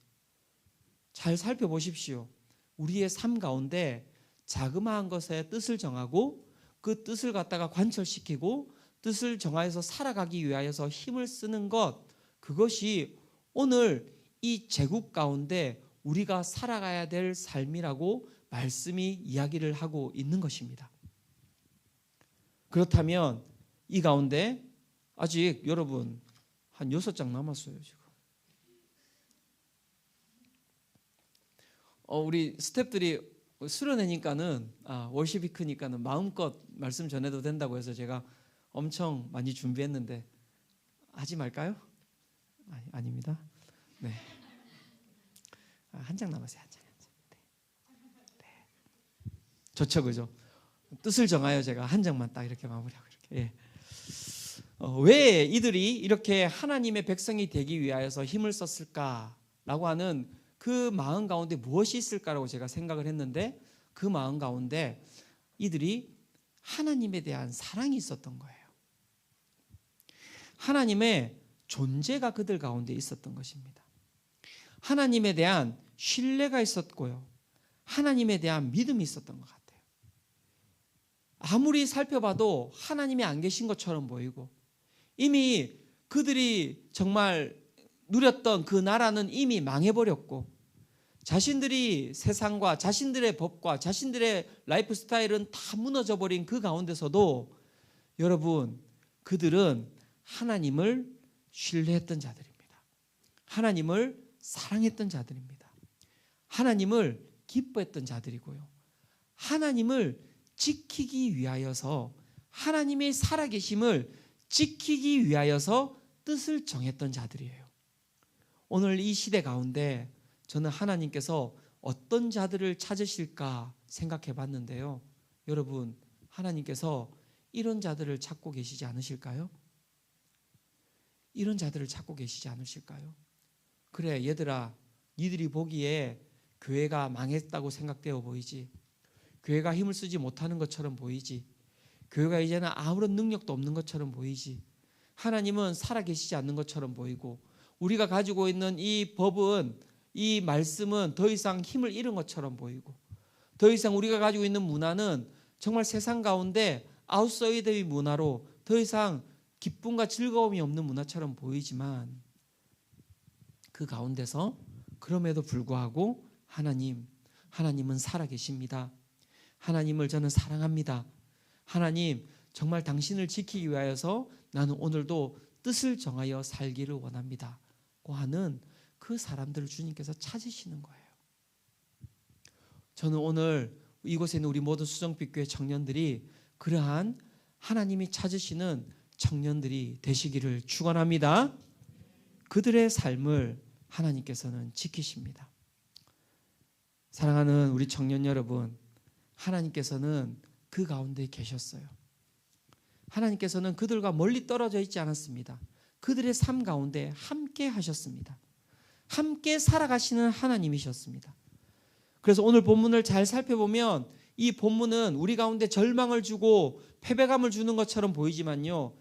잘 살펴보십시오. 우리의 삶 가운데 자그마한 것에 뜻을 정하고 그 뜻을 갖다가 관철시키고 뜻을 정하여서 살아가기 위하여서 힘을 쓰는 것 그것이 오늘 이 제국 가운데 우리가 살아가야 될 삶이라고 말씀이 이야기를 하고 있는 것입니다. 그렇다면 이 가운데 아직 여러분 한 6장 남았어요. 지금 우리 스태프들이 수련회니까는 월시비크니까는 마음껏 말씀 전해도 된다고 해서 제가 엄청 많이 준비했는데 하지 말까요? 아닙니다. 네. 한 장 남았어요. 한 장. 네. 좋죠, 그죠? 뜻을 정하여 제가 한 장만 딱 이렇게 마무리하고 이렇게. 예. 왜 이들이 이렇게 하나님의 백성이 되기 위하여서 힘을 썼을까라고 하는 그 마음 가운데 무엇이 있을까라고 제가 생각을 했는데 그 마음 가운데 이들이 하나님에 대한 사랑이 있었던 거예요. 하나님의 존재가 그들 가운데 있었던 것입니다. 하나님에 대한 신뢰가 있었고요. 하나님에 대한 믿음이 있었던 것 같아요. 아무리 살펴봐도 하나님이 안 계신 것처럼 보이고 이미 그들이 정말 누렸던 그 나라는 이미 망해버렸고 자신들이 세상과 자신들의 법과 자신들의 라이프 스타일은 다 무너져버린 그 가운데서도 여러분 그들은 하나님을 신뢰했던 자들입니다. 하나님을 사랑했던 자들입니다. 하나님을 기뻐했던 자들이고요. 하나님을 지키기 위하여서 하나님의 살아계심을 지키기 위하여서 뜻을 정했던 자들이에요. 오늘 이 시대 가운데 저는 하나님께서 어떤 자들을 찾으실까 생각해 봤는데요. 여러분 하나님께서 이런 자들을 찾고 계시지 않으실까요? 이런 자들을 찾고 계시지 않으실까요? 그래 얘들아 니들이 보기에 교회가 망했다고 생각되어 보이지 교회가 힘을 쓰지 못하는 것처럼 보이지 교회가 이제는 아무런 능력도 없는 것처럼 보이지 하나님은 살아계시지 않는 것처럼 보이고 우리가 가지고 있는 이 법은 이 말씀은 더 이상 힘을 잃은 것처럼 보이고 더 이상 우리가 가지고 있는 문화는 정말 세상 가운데 아웃사이더의 문화로 더 이상 기쁨과 즐거움이 없는 문화처럼 보이지만 그 가운데서 그럼에도 불구하고 하나님은 살아계십니다. 하나님을 저는 사랑합니다. 하나님 정말 당신을 지키기 위하여서 나는 오늘도 뜻을 정하여 살기를 원합니다. 고 하는 그 사람들을 주님께서 찾으시는 거예요. 저는 오늘 이곳에 있는 우리 모든 수정빛교회 청년들이 그러한 하나님이 찾으시는 청년들이 되시기를 축원합니다. 그들의 삶을 하나님께서는 지키십니다. 사랑하는 우리 청년 여러분, 하나님께서는 그 가운데 계셨어요. 하나님께서는 그들과 멀리 떨어져 있지 않았습니다. 그들의 삶 가운데 함께 하셨습니다. 함께 살아가시는 하나님이셨습니다. 그래서 오늘 본문을 잘 살펴보면 이 본문은 우리 가운데 절망을 주고 패배감을 주는 것처럼 보이지만요.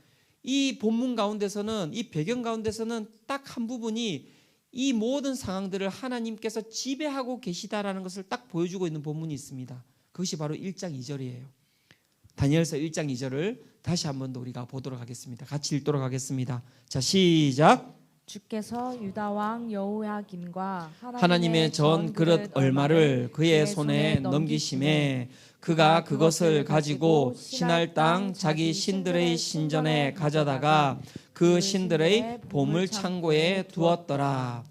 이 본문 가운데서는 이 배경 가운데서는 딱 한 부분이 이 모든 상황들을 하나님께서 지배하고 계시다라는 것을 딱 보여주고 있는 본문이 있습니다. 그것이 바로 1장 2절이에요. 다니엘서 1장 2절을 다시 한 번 더 우리가 보도록 하겠습니다. 같이 읽도록 하겠습니다. 자, 시작. 주께서 유다 왕 여호야김과 하나님의 전 그릇 얼마를 그의 손에 넘기심에 그가 그것을 가지고 신할 땅 자기 신들의 신전에 가져다가 그 신들의 보물 창고에 두었더라.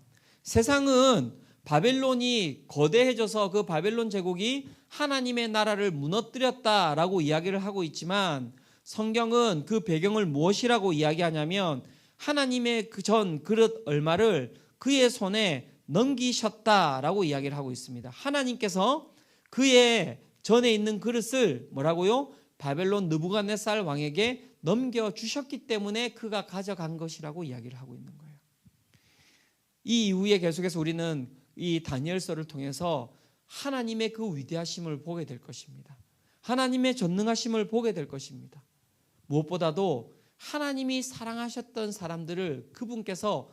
세상은 바벨론이 거대해져서 그 바벨론 제국이 하나님의 나라를 무너뜨렸다라고 이야기를 하고 있지만 성경은 그 배경을 무엇이라고 이야기하냐면 하나님의 그 전 그릇 얼마를 그의 손에 넘기셨다라고 이야기를 하고 있습니다. 하나님께서 그의 전에 있는 그릇을 뭐라고요? 바벨론 느부갓네살 왕에게 넘겨주셨기 때문에 그가 가져간 것이라고 이야기를 하고 있는 거예요. 이 이후에 계속해서 우리는 이 다니엘서를 통해서 하나님의 그 위대하심을 보게 될 것입니다. 하나님의 전능하심을 보게 될 것입니다. 무엇보다도 하나님이 사랑하셨던 사람들을 그분께서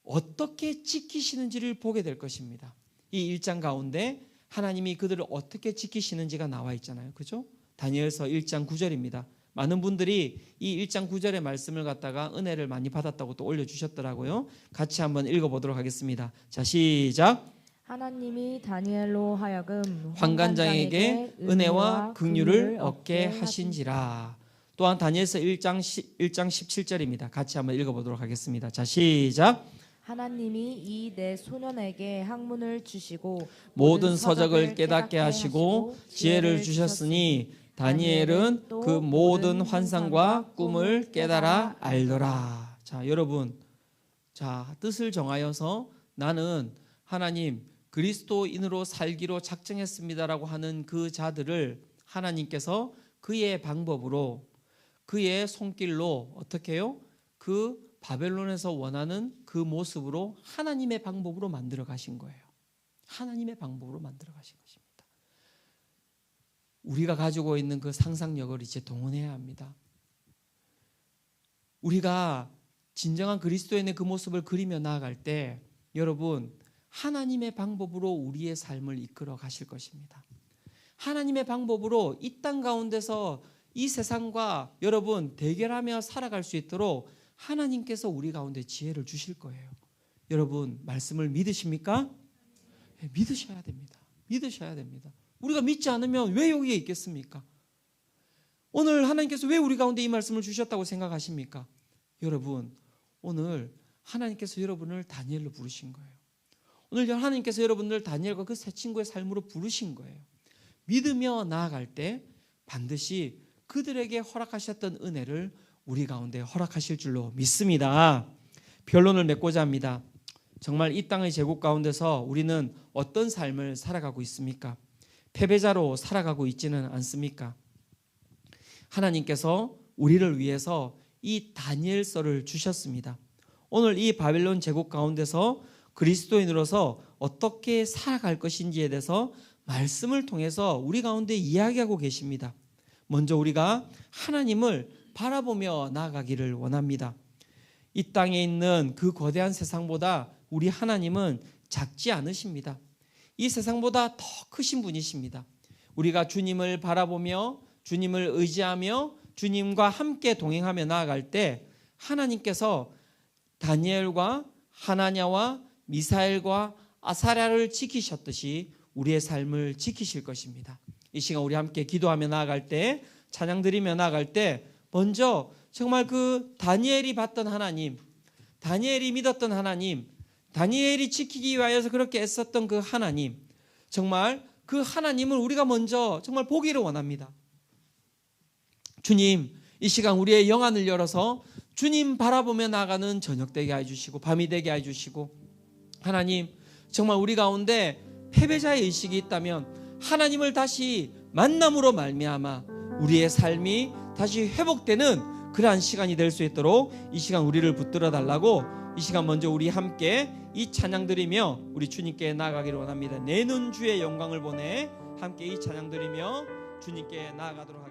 어떻게 지키시는지를 보게 될 것입니다. 이 1장 가운데 하나님이 그들을 어떻게 지키시는지가 나와 있잖아요. 그죠? 다니엘서 1장 9절입니다. 많은 분들이 이 1장 9절의 말씀을 갖다가 은혜를 많이 받았다고 또 올려주셨더라고요. 같이 한번 읽어보도록 하겠습니다. 자, 시작. 하나님이 다니엘로 하여금 환관장에게 은혜와 긍휼을 얻게 하신지라. 또한 다니엘서 1장 17절입니다. 같이 한번 읽어보도록 하겠습니다. 자, 시작. 하나님이 이 내 소년에게 학문을 주시고 모든 서적을 깨닫게 하시고 지혜를 주셨으니 다니엘은 그 모든 환상과 꿈을 깨달아 알더라. 자, 여러분, 자, 뜻을 정하여서 나는 하나님 그리스도인으로 살기로 작정했습니다라고 하는 그 자들을 하나님께서 그의 방법으로 그의 손길로 어떻게 해요? 그 바벨론에서 원하는 그 모습으로 하나님의 방법으로 만들어 가신 거예요. 하나님의 방법으로 만들어 가신 것입니다. 우리가 가지고 있는 그 상상력을 이제 동원해야 합니다. 우리가 진정한 그리스도인의 그 모습을 그리며 나아갈 때 여러분 하나님의 방법으로 우리의 삶을 이끌어 가실 것입니다. 하나님의 방법으로 이 땅 가운데서 이 세상과 여러분 대결하며 살아갈 수 있도록 하나님께서 우리 가운데 지혜를 주실 거예요. 여러분 말씀을 믿으십니까? 네, 믿으셔야 됩니다. 믿으셔야 됩니다. 우리가 믿지 않으면 왜 여기에 있겠습니까? 오늘 하나님께서 왜 우리 가운데 이 말씀을 주셨다고 생각하십니까? 여러분 오늘 하나님께서 여러분을 다니엘로 부르신 거예요. 오늘 하나님께서 여러분을 다니엘과 그 세 친구의 삶으로 부르신 거예요. 믿으며 나아갈 때 반드시 그들에게 허락하셨던 은혜를 우리 가운데 허락하실 줄로 믿습니다. 결론을 맺고자 합니다. 정말 이 땅의 제국 가운데서 우리는 어떤 삶을 살아가고 있습니까? 패배자로 살아가고 있지는 않습니까? 하나님께서 우리를 위해서 이 다니엘서를 주셨습니다. 오늘 이 바벨론 제국 가운데서 그리스도인으로서 어떻게 살아갈 것인지에 대해서 말씀을 통해서 우리 가운데 이야기하고 계십니다. 먼저 우리가 하나님을 바라보며 나아가기를 원합니다. 이 땅에 있는 그 거대한 세상보다 우리 하나님은 작지 않으십니다. 이 세상보다 더 크신 분이십니다. 우리가 주님을 바라보며 주님을 의지하며 주님과 함께 동행하며 나아갈 때 하나님께서 다니엘과 하나냐와 미사엘과 아사랴를 지키셨듯이 우리의 삶을 지키실 것입니다. 이 시간 우리 함께 기도하며 나아갈 때 찬양 드리며 나아갈 때 먼저 정말 그 다니엘이 봤던 하나님, 다니엘이 믿었던 하나님, 다니엘이 지키기 위하여서 그렇게 애썼던 그 하나님, 정말 그 하나님을 우리가 먼저 정말 보기를 원합니다. 주님, 이 시간 우리의 영안을 열어서 주님 바라보며 나아가는 저녁 되게 해주시고 밤이 되게 해주시고 하나님 정말 우리 가운데 패배자의 의식이 있다면 하나님을 다시 만남으로 말미암아 우리의 삶이 다시 회복되는 그러한 시간이 될 수 있도록 이 시간 우리를 붙들어 달라고 이 시간 먼저 우리 함께 이 찬양 드리며 우리 주님께 나아가기를 원합니다. 내는 주의 영광을 보내 함께 이 찬양 드리며 주님께 나아가도록 하겠습니다.